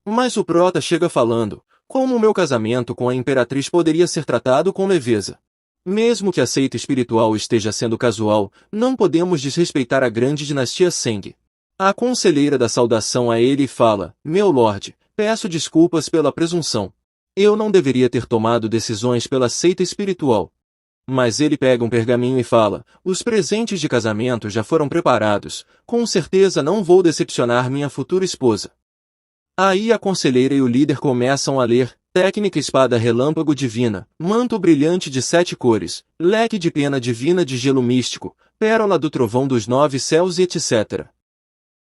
Mas o prota chega falando, como o meu casamento com a Imperatriz poderia ser tratado com leveza? Mesmo que a seita espiritual esteja sendo casual, não podemos desrespeitar a grande dinastia Seng. A conselheira dá saudação a ele e fala, meu Lorde, peço desculpas pela presunção. Eu não deveria ter tomado decisões pela seita espiritual. Mas ele pega um pergaminho e fala, os presentes de casamento já foram preparados, com certeza não vou decepcionar minha futura esposa. Aí a conselheira e o líder começam a ler, técnica espada relâmpago divina, manto brilhante de 7 cores, leque de pena divina de gelo místico, pérola do trovão dos 9 céus e etc.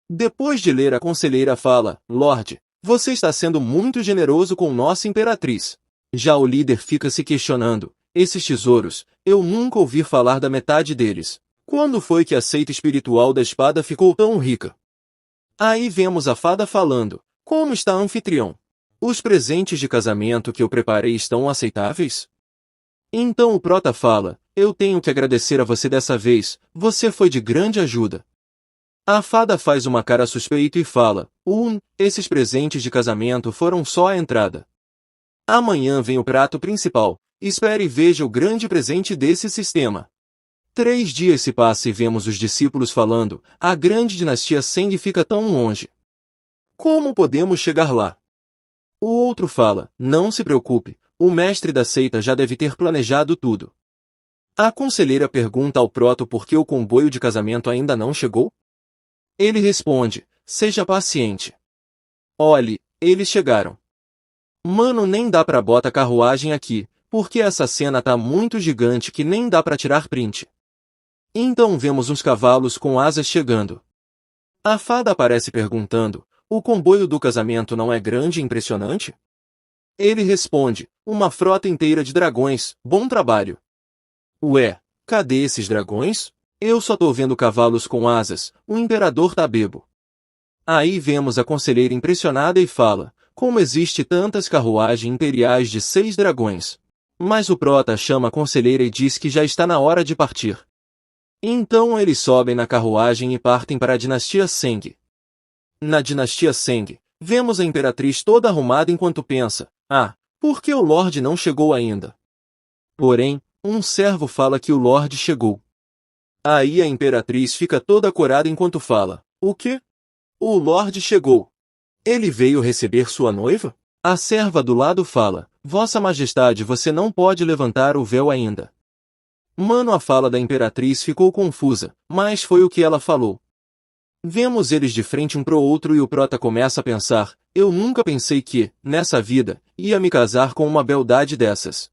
Depois de ler a conselheira fala, Lorde, você está sendo muito generoso com nossa imperatriz. Já o líder fica se questionando, esses tesouros, eu nunca ouvi falar da metade deles. Quando foi que a seita espiritual da espada ficou tão rica? Aí vemos a fada falando, como está anfitrião? Os presentes de casamento que eu preparei estão aceitáveis? Então o prota fala, eu tenho que agradecer a você dessa vez, você foi de grande ajuda. A fada faz uma cara suspeita e fala, esses presentes de casamento foram só a entrada. Amanhã vem o prato principal, espere e veja o grande presente desse sistema. 3 dias se passam e vemos os discípulos falando, a grande dinastia Seng fica tão longe. Como podemos chegar lá? O outro fala, não se preocupe, o mestre da seita já deve ter planejado tudo. A conselheira pergunta ao proto por que o comboio de casamento ainda não chegou? Ele responde, seja paciente. Olhe, eles chegaram. Mano, nem dá pra botar carruagem aqui, porque essa cena tá muito gigante que nem dá pra tirar print. Então vemos uns cavalos com asas chegando. A fada aparece perguntando, o comboio do casamento não é grande e impressionante? Ele responde, uma frota inteira de dragões, bom trabalho. Ué, cadê esses dragões? Eu só tô vendo cavalos com asas, o imperador tá bebo. Aí vemos a conselheira impressionada e fala, como existe tantas carruagens imperiais de 6 dragões. Mas o prota chama a conselheira e diz que já está na hora de partir. Então eles sobem na carruagem e partem para a dinastia Seng. Na dinastia Seng, vemos a imperatriz toda arrumada enquanto pensa, por que o Lorde não chegou ainda? Porém, um servo fala que o Lorde chegou. Aí a imperatriz fica toda corada enquanto fala, o quê? O Lorde chegou. Ele veio receber sua noiva? A serva do lado fala, Vossa Majestade, você não pode levantar o véu ainda. Mano, a fala da imperatriz ficou confusa, mas foi o que ela falou. Vemos eles de frente um pro outro e o prota começa a pensar, eu nunca pensei que, nessa vida, ia me casar com uma beldade dessas.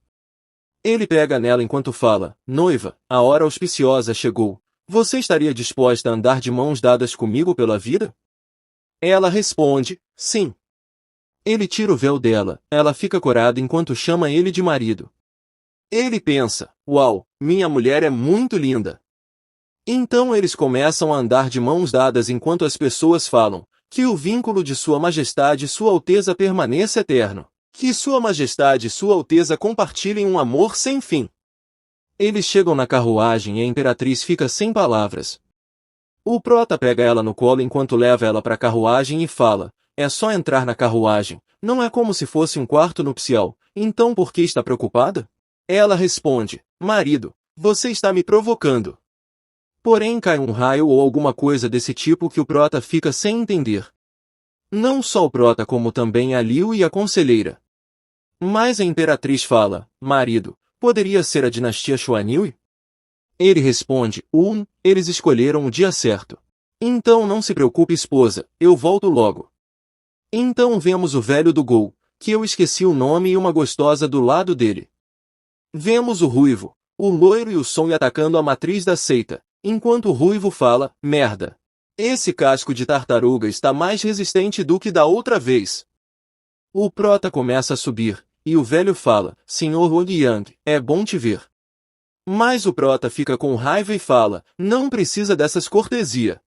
Ele pega nela enquanto fala, noiva, a hora auspiciosa chegou, você estaria disposta a andar de mãos dadas comigo pela vida? Ela responde, sim. Ele tira o véu dela, ela fica corada enquanto chama ele de marido. Ele pensa, uau, minha mulher é muito linda. Então eles começam a andar de mãos dadas enquanto as pessoas falam, que o vínculo de Sua Majestade e Sua Alteza permaneça eterno, que Sua Majestade e Sua Alteza compartilhem um amor sem fim. Eles chegam na carruagem e a imperatriz fica sem palavras. O prota pega ela no colo enquanto leva ela para a carruagem e fala, é só entrar na carruagem, não é como se fosse um quarto nupcial, então por que está preocupada? Ela responde, marido, você está me provocando. Porém cai um raio ou alguma coisa desse tipo que o prota fica sem entender. Não só o prota como também a Liu e a conselheira. Mas a imperatriz fala, marido, poderia ser a dinastia Xuanhui? Ele responde, eles escolheram o dia certo. Então não se preocupe, esposa, eu volto logo. Então vemos o velho do Gol, que eu esqueci o nome, e uma gostosa do lado dele. Vemos o ruivo, o loiro e o Song atacando a matriz da seita, enquanto o ruivo fala, merda. Esse casco de tartaruga está mais resistente do que da outra vez. O prota começa a subir, e o velho fala, Senhor Ouyang, é bom te ver. Mas o prota fica com raiva e fala, não precisa dessas cortesia.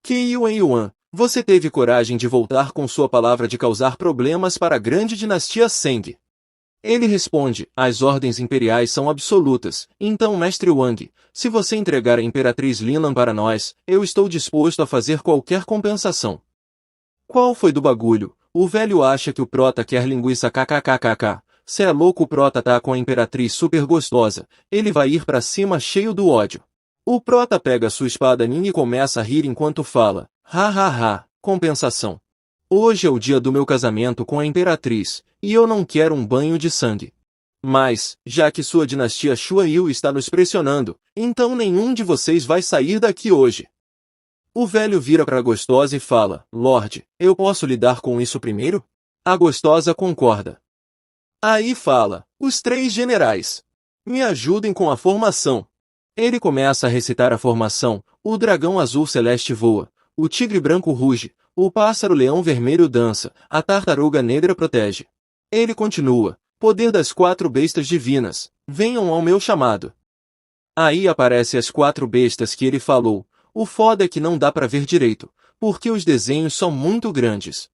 Que Yuan, você teve coragem de voltar com sua palavra de causar problemas para a grande dinastia Seng. Ele responde, as ordens imperiais são absolutas, então mestre Wang, se você entregar a imperatriz Linlan para nós, eu estou disposto a fazer qualquer compensação. Qual foi do bagulho? O velho acha que o prota quer linguiça kkkk. Se é louco, o prota tá com a imperatriz super gostosa, ele vai ir pra cima cheio do ódio. O prota pega sua espada ninja e começa a rir enquanto fala, compensação. Hoje é o dia do meu casamento com a imperatriz, e eu não quero um banho de sangue. Mas, já que sua dinastia Xuanhui está nos pressionando, então nenhum de vocês vai sair daqui hoje. O velho vira para a gostosa e fala, Lorde, eu posso lidar com isso primeiro? A gostosa concorda. Aí fala, os 3 generais. Me ajudem com a formação. Ele começa a recitar a formação, o dragão azul celeste voa, o tigre branco ruge, o pássaro leão vermelho dança, a tartaruga negra protege. Ele continua, poder das 4 bestas divinas, venham ao meu chamado. Aí aparecem as 4 bestas que ele falou, o foda é que não dá pra ver direito, porque os desenhos são muito grandes.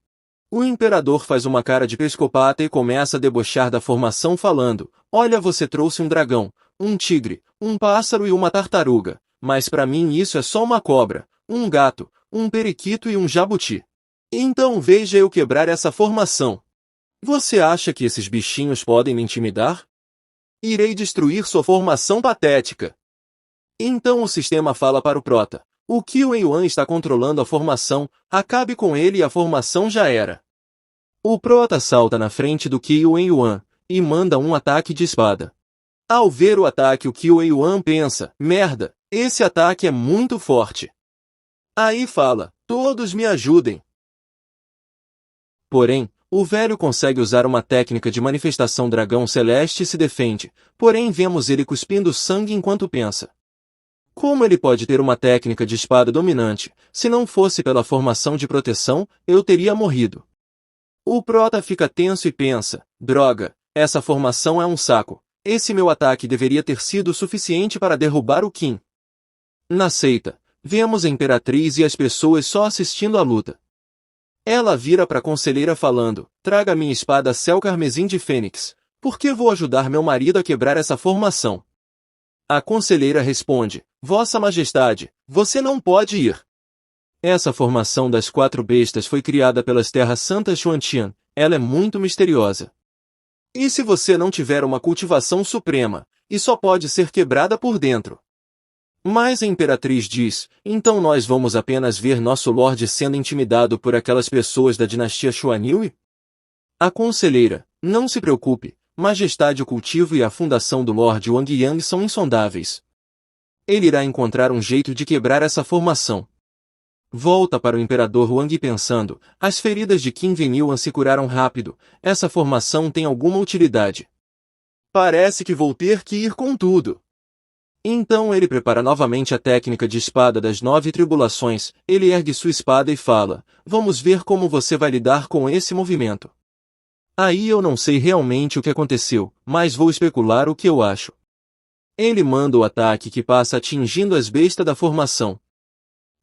O imperador faz uma cara de psicopata e começa a debochar da formação falando, olha, você trouxe um dragão, um tigre, um pássaro e uma tartaruga, mas pra mim isso é só uma cobra, um gato, um periquito e um jabuti. Então veja eu quebrar essa formação. Você acha que esses bichinhos podem me intimidar? Irei destruir sua formação patética. Então o sistema fala para o prota, o Qi Yuan está controlando a formação, acabe com ele e a formação já era. O prota salta na frente do Qi Yuan, e manda um ataque de espada. Ao ver o ataque, o Qi Yuan pensa, merda, esse ataque é muito forte. Aí fala, todos me ajudem. Porém, o velho consegue usar uma técnica de manifestação dragão celeste e se defende, porém vemos ele cuspindo sangue enquanto pensa. Como ele pode ter uma técnica de espada dominante? Se não fosse pela formação de proteção, eu teria morrido. O prota fica tenso e pensa, droga, essa formação é um saco. Esse meu ataque deveria ter sido suficiente para derrubar o Qin. Na seita, vemos a imperatriz e as pessoas só assistindo à luta. Ela vira para a conselheira falando, traga minha espada céu carmesim de fênix, porque vou ajudar meu marido a quebrar essa formação. A conselheira responde, Vossa Majestade, você não pode ir. Essa formação das 4 bestas foi criada pelas Terras Santas Xuantian, ela é muito misteriosa. E se você não tiver uma cultivação suprema, e só pode ser quebrada por dentro? Mas a imperatriz diz, então nós vamos apenas ver nosso Lorde sendo intimidado por aquelas pessoas da dinastia Xuanhui? A conselheira, não se preocupe, Majestade, o cultivo e a fundação do Lorde Wang Yang são insondáveis. Ele irá encontrar um jeito de quebrar essa formação. Volta para o imperador Wang pensando, as feridas de Qin Yuan se curaram rápido, essa formação tem alguma utilidade. Parece que vou ter que ir com tudo. Então ele prepara novamente a técnica de espada das 9 tribulações, ele ergue sua espada e fala, vamos ver como você vai lidar com esse movimento. Aí eu não sei realmente o que aconteceu, mas vou especular o que eu acho. Ele manda o ataque que passa atingindo as bestas da formação.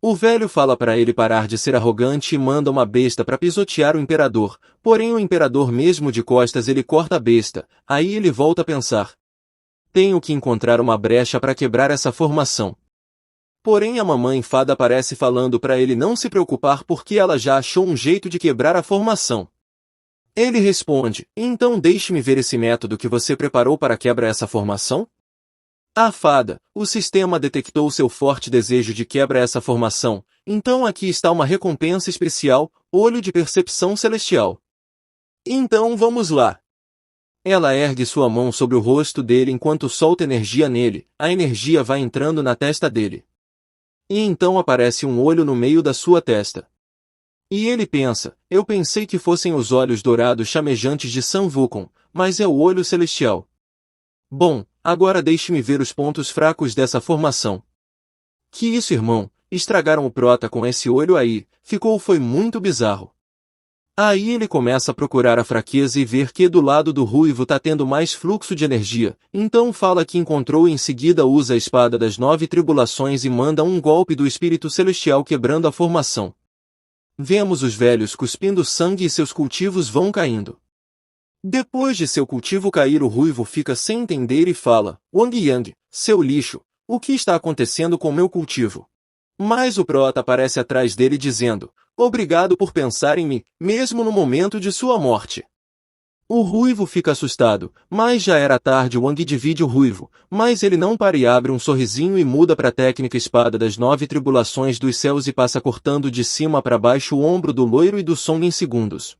O velho fala para ele parar de ser arrogante e manda uma besta para pisotear o imperador, porém o imperador mesmo de costas ele corta a besta, aí ele volta a pensar. Tenho que encontrar uma brecha para quebrar essa formação. Porém a mamãe fada aparece falando para ele não se preocupar porque ela já achou um jeito de quebrar a formação. Ele responde, então deixe-me ver esse método que você preparou para quebrar essa formação? Ah, fada, o sistema detectou seu forte desejo de quebrar essa formação, então aqui está uma recompensa especial, olho de percepção celestial. Então vamos lá. Ela ergue sua mão sobre o rosto dele enquanto solta energia nele, a energia vai entrando na testa dele. E então aparece um olho no meio da sua testa. E ele pensa, eu pensei que fossem os olhos dourados chamejantes de Sam Wukong, mas é o olho celestial. Bom, agora deixe-me ver os pontos fracos dessa formação. Que isso, irmão? Estragaram o prota com esse olho aí, foi muito bizarro. Aí ele começa a procurar a fraqueza e ver que do lado do ruivo tá tendo mais fluxo de energia, então fala que encontrou e em seguida usa a espada das 9 tribulações e manda um golpe do espírito celestial quebrando a formação. Vemos os velhos cuspindo sangue e seus cultivos vão caindo. Depois de seu cultivo cair, o ruivo fica sem entender e fala, Wang Yang, seu lixo, o que está acontecendo com meu cultivo? Mas o prota aparece atrás dele dizendo, obrigado por pensar em mim, mesmo no momento de sua morte. O ruivo fica assustado, mas já era tarde. Wang divide o ruivo, mas ele não para e abre um sorrisinho e muda para a técnica espada das 9 tribulações dos céus e passa cortando de cima para baixo o ombro do loiro e do Song em segundos.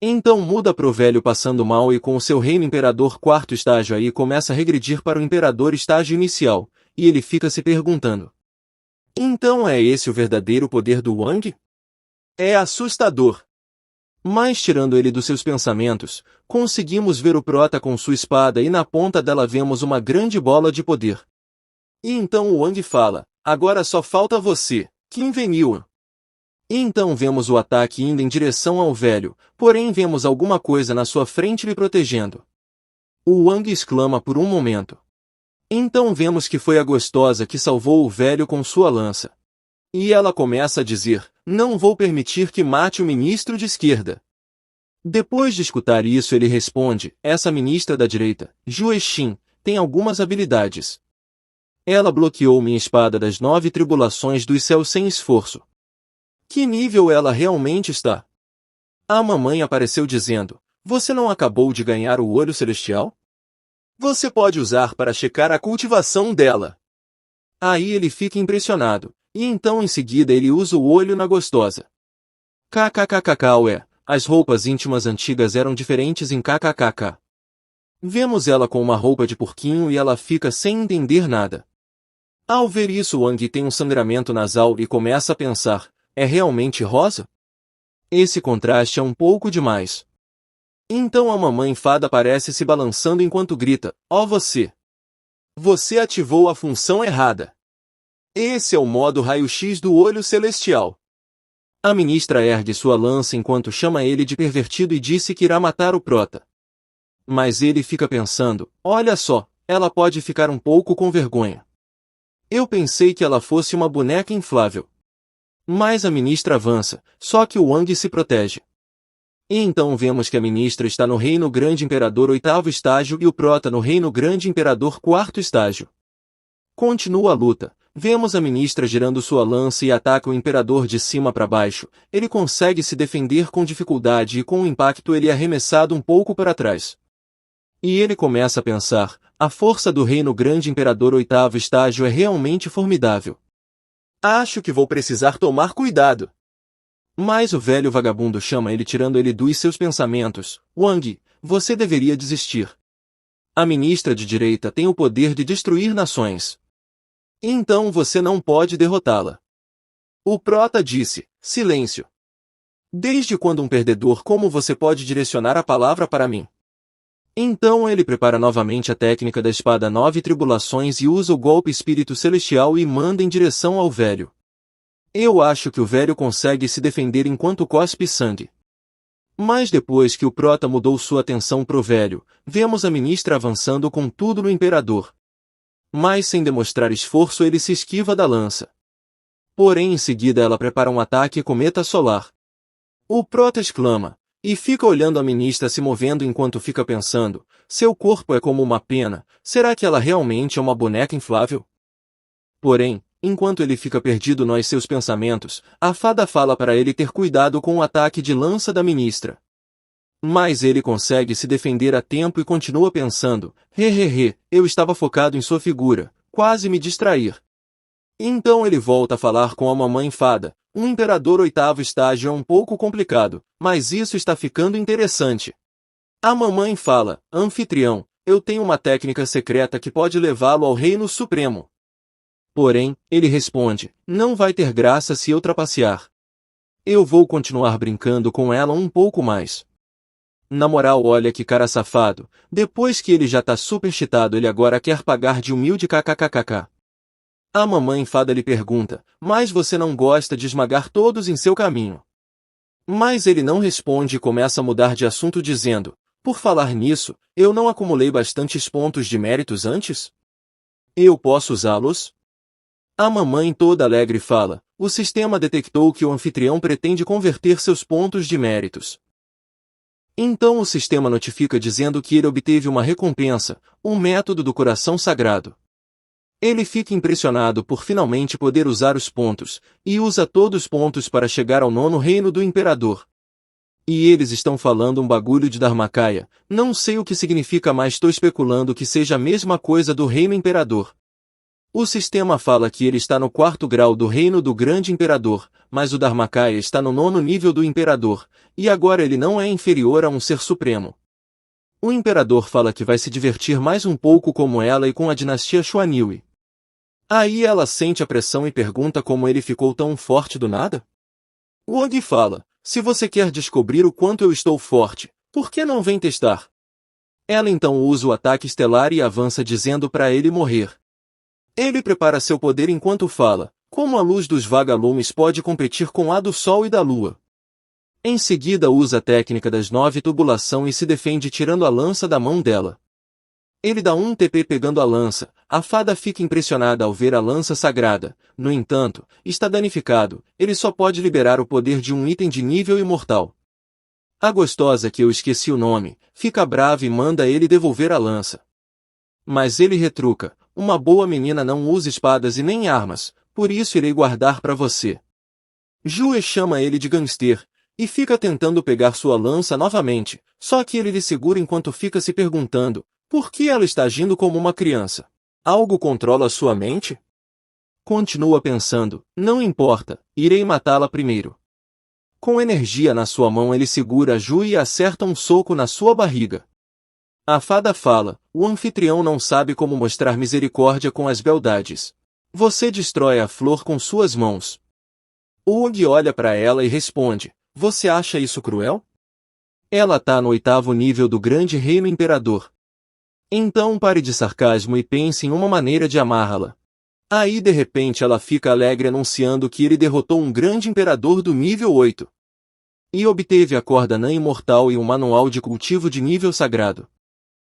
Então muda pro velho passando mal e com o seu reino imperador quarto estágio aí começa a regredir para o imperador estágio inicial, e ele fica se perguntando. Então é esse o verdadeiro poder do Wang? É assustador. Mas tirando ele dos seus pensamentos, conseguimos ver o prota com sua espada e na ponta dela vemos uma grande bola de poder. E então o Wang fala, agora só falta você, Qin Venil. E então vemos o ataque indo em direção ao velho, porém vemos alguma coisa na sua frente lhe protegendo. O Wang exclama por um momento. Então vemos que foi a gostosa que salvou o velho com sua lança. E ela começa a dizer, não vou permitir que mate o ministro de esquerda. Depois de escutar isso ele responde, essa ministra da direita, Jue Xin, tem algumas habilidades. Ela bloqueou minha espada das 9 tribulações dos céus sem esforço. Que nível ela realmente está? A mamãe apareceu dizendo, você não acabou de ganhar o olho celestial? Você pode usar para checar a cultivação dela. Aí ele fica impressionado. E então em seguida ele usa o olho na gostosa. KKKKK as roupas íntimas antigas eram diferentes em KKKK. Vemos ela com uma roupa de porquinho e ela fica sem entender nada. Ao ver isso Wang tem um sangramento nasal e começa a pensar, é realmente rosa? Esse contraste é um pouco demais. Então a mamãe fada aparece se balançando enquanto grita, ó você! Você ativou a função errada. Esse é o modo raio-x do olho celestial. A ministra ergue sua lança enquanto chama ele de pervertido e disse que irá matar o prota. Mas ele fica pensando, olha só, ela pode ficar um pouco com vergonha. Eu pensei que ela fosse uma boneca inflável. Mas a ministra avança, só que o Wang se protege. E então vemos que a ministra está no Reino Grande Imperador oitavo estágio e o prota no Reino Grande Imperador quarto estágio. Continua a luta. Vemos a ministra girando sua lança e ataca o imperador de cima para baixo. Ele consegue se defender com dificuldade e com o impacto ele é arremessado um pouco para trás. E ele começa a pensar, a força do Reino Grande Imperador oitavo estágio é realmente formidável. Acho que vou precisar tomar cuidado. Mas o velho vagabundo chama ele tirando ele dos seus pensamentos. Wang, você deveria desistir. A ministra de direita tem o poder de destruir nações. Então você não pode derrotá-la. O prota disse, silêncio. Desde quando um perdedor como você pode direcionar a palavra para mim? Então ele prepara novamente a técnica da espada 9 tribulações e usa o golpe espírito celestial e manda em direção ao velho. Eu acho que o velho consegue se defender enquanto cospe sangue. Mas depois que o prota mudou sua atenção pro velho, vemos a ministra avançando com tudo no imperador. Mas sem demonstrar esforço ele se esquiva da lança. Porém em seguida ela prepara um ataque cometa solar. O prota exclama, e fica olhando a ministra se movendo enquanto fica pensando, seu corpo é como uma pena, será que ela realmente é uma boneca inflável? Porém, enquanto ele fica perdido nos seus pensamentos, a fada fala para ele ter cuidado com o ataque de lança da ministra. Mas ele consegue se defender a tempo e continua pensando, eu estava focado em sua figura, quase me distrair. Então ele volta a falar com a mamãe fada, um imperador oitavo estágio é um pouco complicado, mas isso está ficando interessante. A mamãe fala, anfitrião, eu tenho uma técnica secreta que pode levá-lo ao reino supremo. Porém, ele responde, não vai ter graça se eu trapacear. Eu vou continuar brincando com ela um pouco mais. Na moral, olha que cara safado, depois que ele já tá super cheatado ele agora quer pagar de humilde kkkk. A mamãe fada lhe pergunta, mas você não gosta de esmagar todos em seu caminho? Mas ele não responde e começa a mudar de assunto dizendo, por falar nisso, eu não acumulei bastantes pontos de méritos antes? Eu posso usá-los? A mamãe toda alegre fala, o sistema detectou que o anfitrião pretende converter seus pontos de méritos. Então o sistema notifica dizendo que ele obteve uma recompensa, um método do coração sagrado. Ele fica impressionado por finalmente poder usar os pontos, e usa todos os pontos para chegar ao 9º reino do imperador. E eles estão falando um bagulho de Dharmakaya, não sei o que significa mas estou especulando que seja a mesma coisa do reino imperador. O sistema fala que ele está no 4º grau do reino do grande imperador, mas o Dharmakaya está no 9º nível do imperador, e agora ele não é inferior a um ser supremo. O imperador fala que vai se divertir mais um pouco como ela e com a dinastia Xuanhui. Aí ela sente a pressão e pergunta como ele ficou tão forte do nada? Wang fala, se você quer descobrir o quanto eu estou forte, por que não vem testar? Ela então usa o ataque estelar e avança dizendo para ele morrer. Ele prepara seu poder enquanto fala, como a luz dos vagalumes pode competir com a do sol e da lua. Em seguida usa a técnica das 9 tubulação e se defende tirando a lança da mão dela. Ele dá um TP pegando a lança, a fada fica impressionada ao ver a lança sagrada, no entanto, está danificado, ele só pode liberar o poder de um item de nível imortal. A gostosa que eu esqueci o nome, fica brava e manda ele devolver a lança. Mas ele retruca, uma boa menina não usa espadas e nem armas, por isso irei guardar para você. Jue chama ele de gangster, e fica tentando pegar sua lança novamente, só que ele lhe segura enquanto fica se perguntando, por que ela está agindo como uma criança? Algo controla sua mente? Continua pensando, não importa, irei matá-la primeiro. Com energia na sua mão ele segura a Ju e acerta um soco na sua barriga. A fada fala, o anfitrião não sabe como mostrar misericórdia com as beldades. Você destrói a flor com suas mãos. Ug olha para ela e responde, você acha isso cruel? Ela tá no 8º nível do grande reino imperador. Então pare de sarcasmo e pense em uma maneira de amarrá-la. Aí de repente ela fica alegre anunciando que ele derrotou um grande imperador do nível 8. E obteve a corda anã imortal e um manual de cultivo de nível sagrado.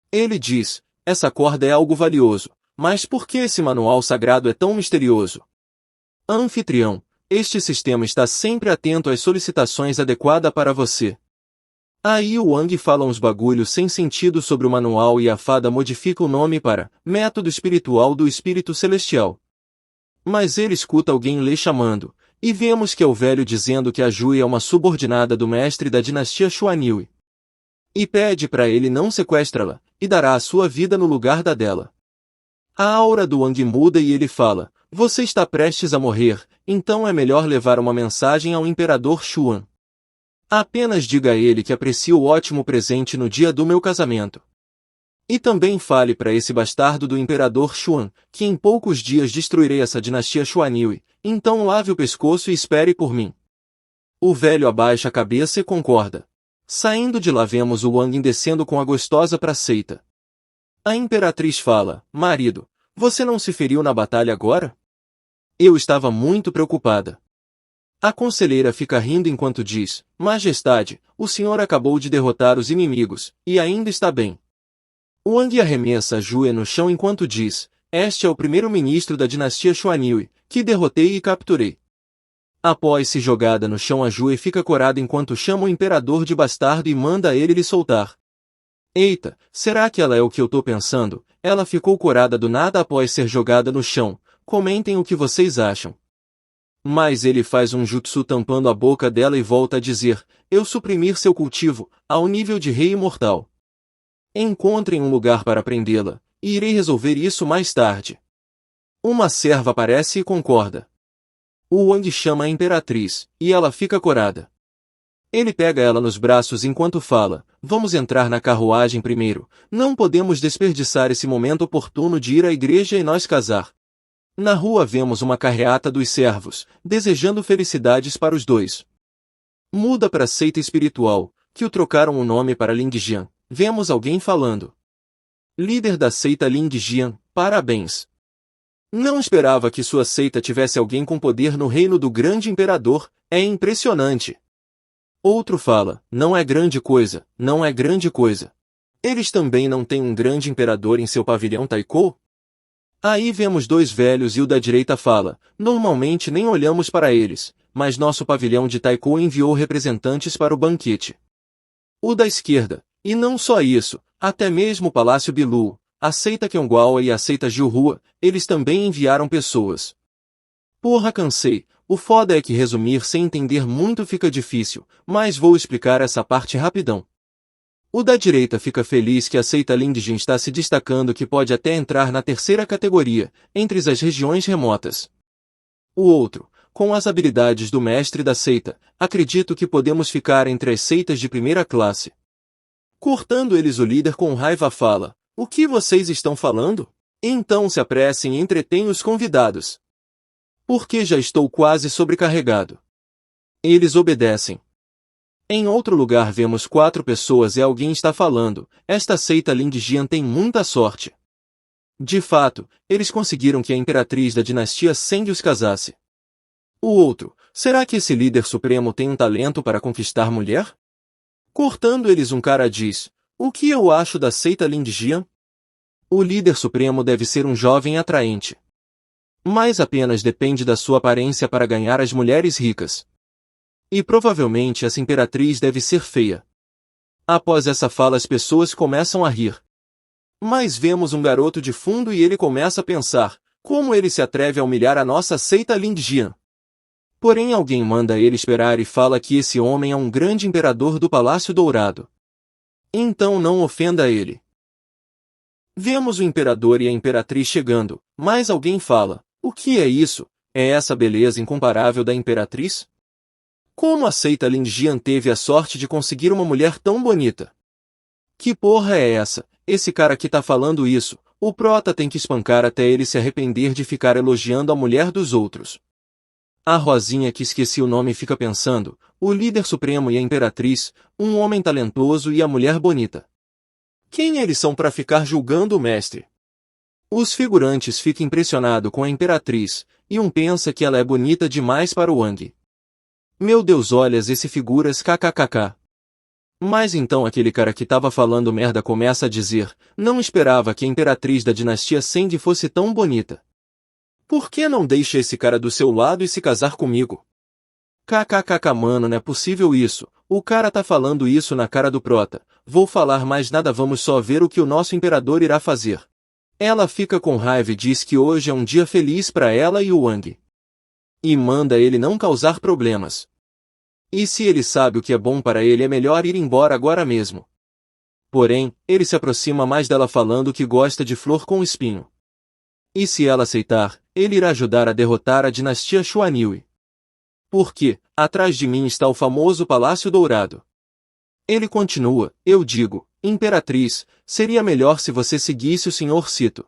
Ele diz, essa corda é algo valioso, mas por que esse manual sagrado é tão misterioso? Anfitrião, este sistema está sempre atento às solicitações adequadas para você. Aí o Wang fala uns bagulhos sem sentido sobre o manual e a fada modifica o nome para Método Espiritual do Espírito Celestial. Mas ele escuta alguém lhe chamando, e vemos que é o velho dizendo que a Jui é uma subordinada do mestre da dinastia Xuanhui. E pede para ele não sequestrá-la, e dará a sua vida no lugar da dela. A aura do Wang muda e ele fala, você está prestes a morrer, então é melhor levar uma mensagem ao imperador Xuan. Apenas diga a ele que aprecio o ótimo presente no dia do meu casamento. E também fale para esse bastardo do imperador Xuan, que em poucos dias destruirei essa dinastia Xuanhui, então lave o pescoço e espere por mim. O velho abaixa a cabeça e concorda. Saindo de lá vemos o Wang descendo com a gostosa para a seita. A imperatriz fala, marido, você não se feriu na batalha agora? Eu estava muito preocupada. A conselheira fica rindo enquanto diz, Majestade, o senhor acabou de derrotar os inimigos, e ainda está bem. Wang arremessa a Jue no chão enquanto diz, este é o primeiro-ministro da dinastia Xuanhui, que derrotei e capturei. Após se jogada no chão a Jue fica corada enquanto chama o imperador de bastardo e manda ele lhe soltar. Eita, será que ela é o que eu tô pensando? Ela ficou corada do nada após ser jogada no chão, comentem o que vocês acham. Mas ele faz um jutsu tampando a boca dela e volta a dizer, eu suprimir seu cultivo, ao nível de rei imortal. Encontrem um lugar para prendê-la, e irei resolver isso mais tarde. Uma serva aparece e concorda. O Wang chama a imperatriz, e ela fica corada. Ele pega ela nos braços enquanto fala, vamos entrar na carruagem primeiro, não podemos desperdiçar esse momento oportuno de ir à igreja e nós casar. Na rua vemos uma carreata dos servos, desejando felicidades para os dois. Muda para seita espiritual, que o trocaram o nome para Lingjian. Vemos alguém falando. Líder da seita Lingjian, parabéns. Não esperava que sua seita tivesse alguém com poder no reino do grande imperador, é impressionante. Outro fala, não é grande coisa, não é grande coisa. Eles também não têm um grande imperador em seu pavilhão Taiko? Aí vemos dois velhos e o da direita fala, normalmente nem olhamos para eles, mas nosso pavilhão de Taiko enviou representantes para o banquete. O da esquerda, e não só isso, até mesmo o Palácio Bilu, a seita Kyongwao e a seita Jilhua, eles também enviaram pessoas. Porra, cansei. O foda é que resumir sem entender muito fica difícil, mas vou explicar essa parte rapidão. O da direita fica feliz que a seita Lingjian está se destacando, que pode até entrar na terceira categoria, entre as regiões remotas. O outro, com as habilidades do mestre da seita, acredito que podemos ficar entre as seitas de primeira classe. Cortando eles, o líder com raiva fala, o que vocês estão falando? Então se apressem e entretenham os convidados. Porque já estou quase sobrecarregado. Eles obedecem. Em outro lugar vemos 4 pessoas e alguém está falando, esta seita Lingjian tem muita sorte. De fato, eles conseguiram que a imperatriz da dinastia Seng os casasse. O outro, será que esse líder supremo tem um talento para conquistar mulher? Cortando eles, um cara diz, o que eu acho da seita Lingjian? O líder supremo deve ser um jovem atraente. Mas apenas depende da sua aparência para ganhar as mulheres ricas. E provavelmente essa imperatriz deve ser feia. Após essa fala, as pessoas começam a rir. Mas vemos um garoto de fundo e ele começa a pensar, como ele se atreve a humilhar a nossa seita Lingjian? Porém alguém manda ele esperar e fala que esse homem é um grande imperador do Palácio Dourado. Então não ofenda ele. Vemos o imperador e a imperatriz chegando, mas alguém fala, o que é isso? É essa beleza incomparável da imperatriz? Como a seita Lingjian teve a sorte de conseguir uma mulher tão bonita? Que porra é essa? Esse cara que tá falando isso, o prota tem que espancar até ele se arrepender de ficar elogiando a mulher dos outros. A Rosinha, que esqueci o nome, fica pensando, o líder supremo e a imperatriz, um homem talentoso e a mulher bonita. Quem eles são para ficar julgando o mestre? Os figurantes ficam impressionados com a imperatriz, e um pensa que ela é bonita demais para o Wang. Meu Deus, olhas esse figuras kkkk. Mas então aquele cara que tava falando merda começa a dizer, não esperava que a imperatriz da dinastia Seng fosse tão bonita. Por que não deixa esse cara do seu lado e se casar comigo? Kkkk, mano, não é possível isso, o cara tá falando isso na cara do prota, vou falar mais nada, vamos só ver o que o nosso imperador irá fazer. Ela fica com raiva e diz que hoje é um dia feliz para ela e o Wang. E manda ele não causar problemas. E se ele sabe o que é bom para ele, é melhor ir embora agora mesmo. Porém, ele se aproxima mais dela falando que gosta de flor com espinho. E se ela aceitar, ele irá ajudar a derrotar a dinastia Xuanhui. Porque, atrás de mim está o famoso Palácio Dourado. Ele continua, eu digo, imperatriz, seria melhor se você seguisse o Sr. Sito.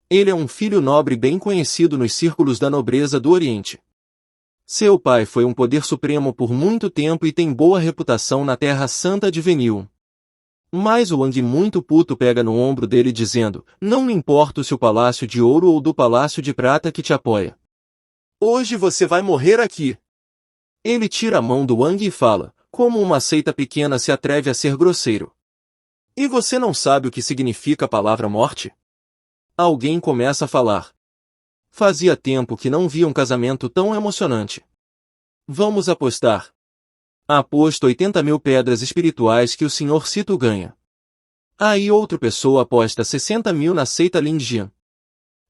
Ele é um filho nobre bem conhecido nos círculos da nobreza do Oriente. Seu pai foi um poder supremo por muito tempo e tem boa reputação na Terra Santa de Venil. Mas o Wang, muito puto, pega no ombro dele dizendo, não me importa se o palácio de ouro ou do palácio de prata que te apoia. Hoje você vai morrer aqui. Ele tira a mão do Wang e fala, como uma seita pequena se atreve a ser grosseiro. E você não sabe o que significa a palavra morte? Alguém começa a falar. Fazia tempo que não via um casamento tão emocionante. Vamos apostar. Aposto 80.000 pedras espirituais que o Sr. Sito ganha. Aí outra pessoa aposta 60.000 na seita Lingjian.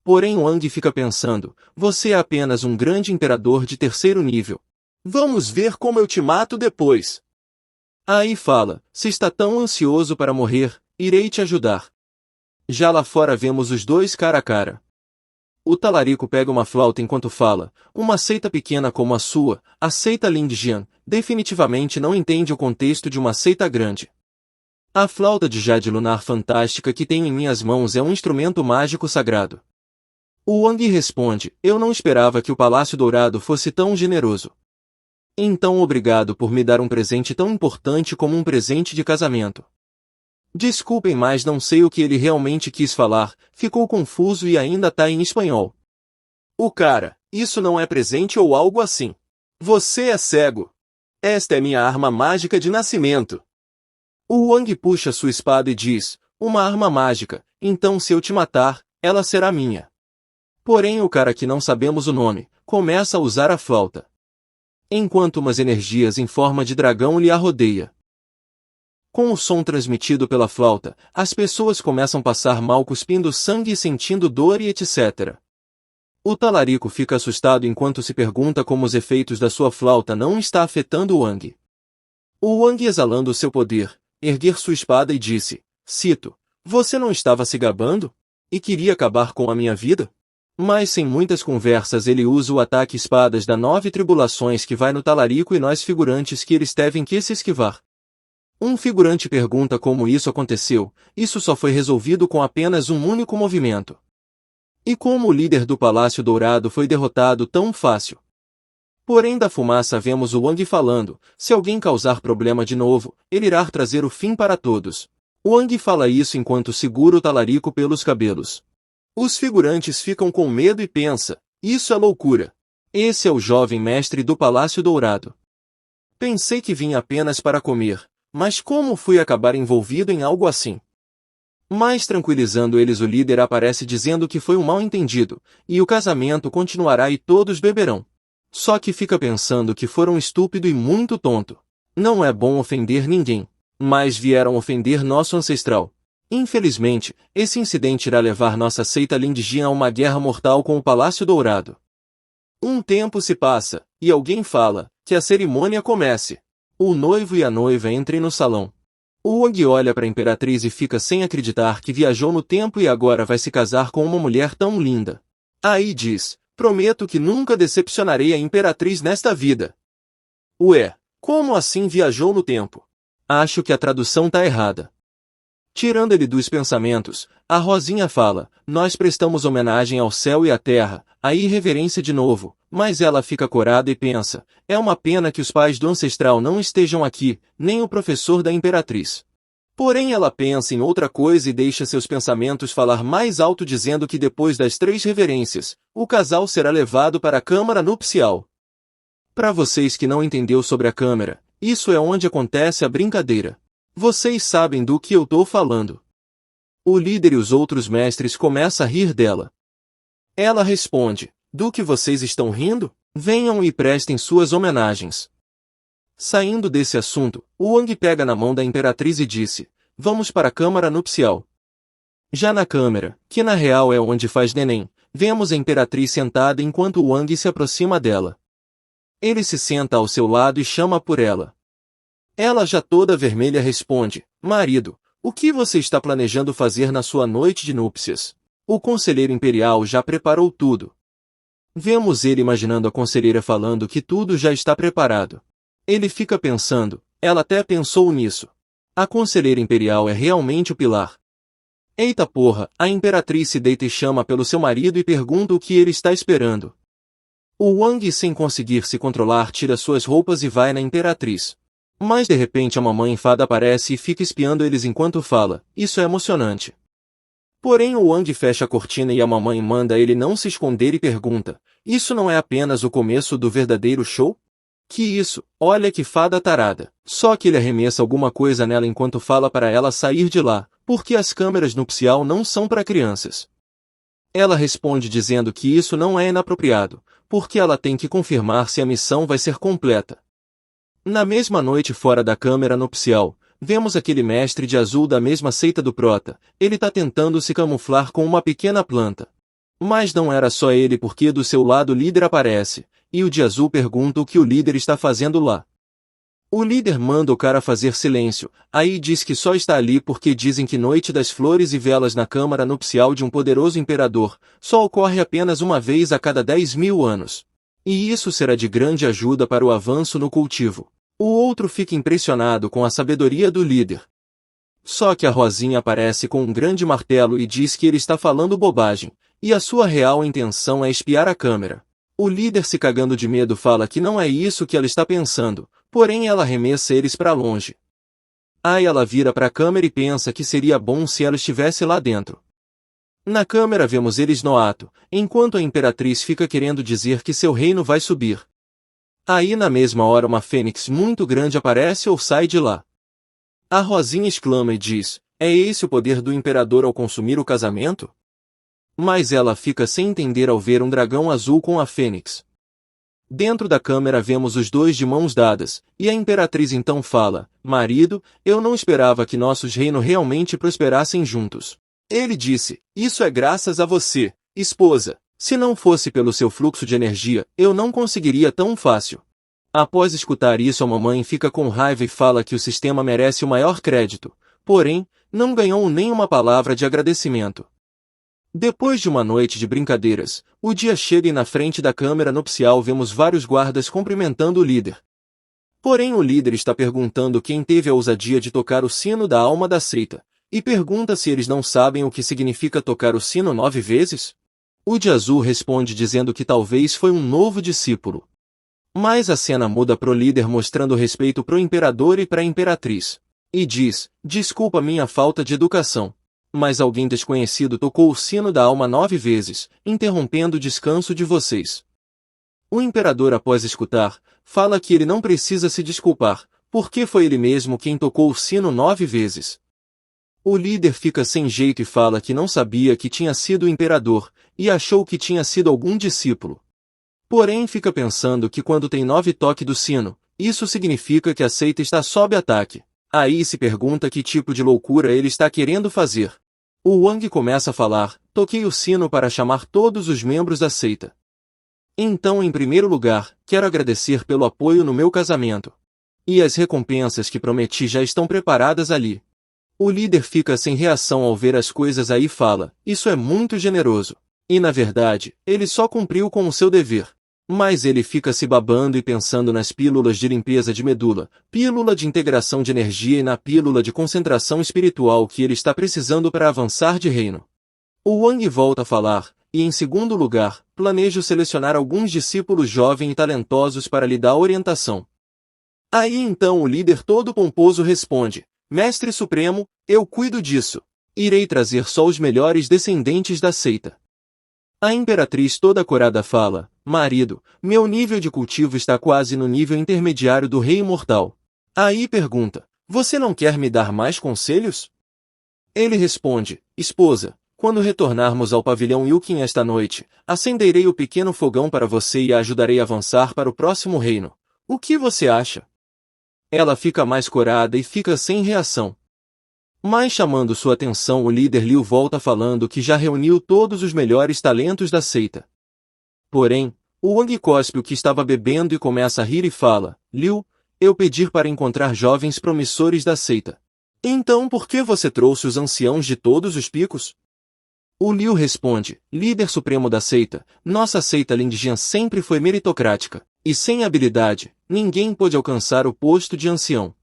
Porém Wang fica pensando, você é apenas um grande imperador de terceiro nível. Vamos ver como eu te mato depois. Aí fala, se está tão ansioso para morrer, irei te ajudar. Já lá fora vemos os dois cara a cara. O talarico pega uma flauta enquanto fala. Uma seita pequena como a sua, a seita Lingjian, definitivamente não entende o contexto de uma seita grande. A flauta de jade lunar fantástica que tenho em minhas mãos é um instrumento mágico sagrado. O Wang responde, eu não esperava que o Palácio Dourado fosse tão generoso. Então obrigado por me dar um presente tão importante como um presente de casamento. Desculpem, mas não sei o que ele realmente quis falar, ficou confuso e ainda tá em espanhol. O cara, isso não é presente ou algo assim. Você é cego. Esta é minha arma mágica de nascimento. O Wang puxa sua espada e diz, uma arma mágica, então se eu te matar, ela será minha. Porém o cara que não sabemos o nome, começa a usar a flauta. Enquanto umas energias em forma de dragão lhe arrodeia. Com o som transmitido pela flauta, as pessoas começam a passar mal cuspindo sangue e sentindo dor e etc. O talarico fica assustado enquanto se pergunta como os efeitos da sua flauta não está afetando o Wang. O Wang, exalando seu poder, erguer sua espada e disse, cito, você não estava se gabando? E queria acabar com a minha vida? Mas sem muitas conversas ele usa o ataque espadas da 9 tribulações que vai no talarico e nós figurantes que eles devem que se esquivar. Um figurante pergunta como isso aconteceu, isso só foi resolvido com apenas um único movimento. E como o líder do Palácio Dourado foi derrotado tão fácil? Porém da fumaça vemos o Wang falando, se alguém causar problema de novo, ele irá trazer o fim para todos. O Wang fala isso enquanto segura o talarico pelos cabelos. Os figurantes ficam com medo e pensa, isso é loucura. Esse é o jovem mestre do Palácio Dourado. Pensei que vinha apenas para comer, mas como fui acabar envolvido em algo assim? Mas tranquilizando eles o líder aparece dizendo que foi um mal-entendido, e o casamento continuará e todos beberão. Só que fica pensando que foram estúpido e muito tonto. Não é bom ofender ninguém, mas vieram ofender nosso ancestral. Infelizmente, esse incidente irá levar nossa seita Lingjian a uma guerra mortal com o Palácio Dourado. Um tempo se passa, e alguém fala, que a cerimônia comece. O noivo e a noiva entrem no salão. O Wang olha para a imperatriz e fica sem acreditar que viajou no tempo e agora vai se casar com uma mulher tão linda. Aí diz, prometo que nunca decepcionarei a imperatriz nesta vida. Ué, como assim viajou no tempo? Acho que a tradução tá errada. Tirando ele dos pensamentos, a Rosinha fala, nós prestamos homenagem ao céu e à terra, aí reverência de novo, mas ela fica corada e pensa, é uma pena que os pais do ancestral não estejam aqui, nem o professor da imperatriz. Porém ela pensa em outra coisa e deixa seus pensamentos falar mais alto dizendo que depois das 3 reverências, o casal será levado para a câmara nupcial. Para vocês que não entendeu sobre a câmara, isso é onde acontece a brincadeira. Vocês sabem do que eu tô falando. O líder e os outros mestres começam a rir dela. Ela responde, do que vocês estão rindo? Venham e prestem suas homenagens. Saindo desse assunto, o Wang pega na mão da imperatriz e disse, vamos para a câmara nupcial. Já na câmara, que na real é onde faz neném, vemos a imperatriz sentada enquanto o Wang se aproxima dela. Ele se senta ao seu lado e chama por ela. Ela já toda vermelha responde, marido, o que você está planejando fazer na sua noite de núpcias? O conselheiro imperial já preparou tudo. Vemos ele imaginando a conselheira falando que tudo já está preparado. Ele fica pensando, ela até pensou nisso. A conselheira imperial é realmente o pilar. Eita porra, a imperatriz se deita e chama pelo seu marido e pergunta o que ele está esperando. O Wang, sem conseguir se controlar, tira suas roupas e vai na imperatriz. Mas de repente a mamãe fada aparece e fica espiando eles enquanto fala, isso é emocionante. Porém o Wang fecha a cortina e a mamãe manda ele não se esconder e pergunta, isso não é apenas o começo do verdadeiro show? Que isso, olha que fada tarada. Só que ele arremessa alguma coisa nela enquanto fala para ela sair de lá, porque as câmeras nupcial não são para crianças. Ela responde dizendo que isso não é inapropriado, porque ela tem que confirmar se a missão vai ser completa. Na mesma noite fora da câmara nupcial, vemos aquele mestre de azul da mesma seita do Prota, ele tá tentando se camuflar com uma pequena planta. Mas não era só ele porque do seu lado o líder aparece, e o de azul pergunta o que o líder está fazendo lá. O líder manda o cara fazer silêncio, aí diz que só está ali porque dizem que noite das flores e velas na câmara nupcial de um poderoso imperador só ocorre apenas uma vez a cada 10.000 anos. E isso será de grande ajuda para o avanço no cultivo. O outro fica impressionado com a sabedoria do líder. Só que a Rosinha aparece com um grande martelo e diz que ele está falando bobagem, e a sua real intenção é espiar a câmera. O líder, se cagando de medo, fala que não é isso que ela está pensando, porém ela arremessa eles para longe. Aí ela vira para a câmera e pensa que seria bom se ela estivesse lá dentro. Na câmera vemos eles no ato, enquanto a imperatriz fica querendo dizer que seu reino vai subir. Aí na mesma hora uma fênix muito grande aparece ou sai de lá. A Rosinha exclama e diz, é esse o poder do imperador ao consumir o casamento? Mas ela fica sem entender ao ver um dragão azul com a fênix. Dentro da câmera vemos os dois de mãos dadas, e a imperatriz então fala, marido, eu não esperava que nossos reinos realmente prosperassem juntos. Ele disse, isso é graças a você, esposa. Se não fosse pelo seu fluxo de energia, eu não conseguiria tão fácil. Após escutar isso, a mamãe fica com raiva e fala que o sistema merece o maior crédito, porém, não ganhou nem uma palavra de agradecimento. Depois de uma noite de brincadeiras, o dia chega e na frente da câmara nupcial vemos vários guardas cumprimentando o líder. Porém o líder está perguntando quem teve a ousadia de tocar o sino da alma da seita, e pergunta se eles não sabem o que significa tocar o sino 9 vezes. O de azul responde dizendo que talvez foi um novo discípulo. Mas a cena muda pro líder mostrando respeito pro imperador e pra imperatriz. E diz, desculpa minha falta de educação. Mas alguém desconhecido tocou o sino da alma 9 vezes, interrompendo o descanso de vocês. O imperador, após escutar, fala que ele não precisa se desculpar, porque foi ele mesmo quem tocou o sino 9 vezes. O líder fica sem jeito e fala que não sabia que tinha sido o imperador, e achou que tinha sido algum discípulo. Porém fica pensando que quando tem 9 toques do sino, isso significa que a seita está sob ataque. Aí se pergunta que tipo de loucura ele está querendo fazer. O Wang começa a falar, toquei o sino para chamar todos os membros da seita. Então, em primeiro lugar, quero agradecer pelo apoio no meu casamento. E as recompensas que prometi já estão preparadas ali. O líder fica sem reação ao ver as coisas aí e fala, isso é muito generoso. E na verdade, ele só cumpriu com o seu dever. Mas ele fica se babando e pensando nas pílulas de limpeza de medula, pílula de integração de energia e na pílula de concentração espiritual que ele está precisando para avançar de reino. O Wang volta a falar, e em segundo lugar, planejo selecionar alguns discípulos jovens e talentosos para lhe dar orientação. Aí então o líder todo pomposo responde, Mestre Supremo, eu cuido disso. Irei trazer só os melhores descendentes da seita. A imperatriz toda corada fala, marido, meu nível de cultivo está quase no nível intermediário do rei imortal. Aí pergunta, você não quer me dar mais conselhos? Ele responde, esposa, quando retornarmos ao pavilhão Yukin esta noite, acenderei o pequeno fogão para você e a ajudarei a avançar para o próximo reino. O que você acha? Ela fica mais corada e fica sem reação. Mas chamando sua atenção o líder Liu volta falando que já reuniu todos os melhores talentos da seita. Porém, o Wang cospe o que estava bebendo e começa a rir e fala, Liu, eu pedi para encontrar jovens promissores da seita. Então por que você trouxe os anciãos de todos os picos? O Liu responde, líder supremo da seita, nossa seita Lingjian sempre foi meritocrática, e sem habilidade, ninguém pôde alcançar o posto de ancião.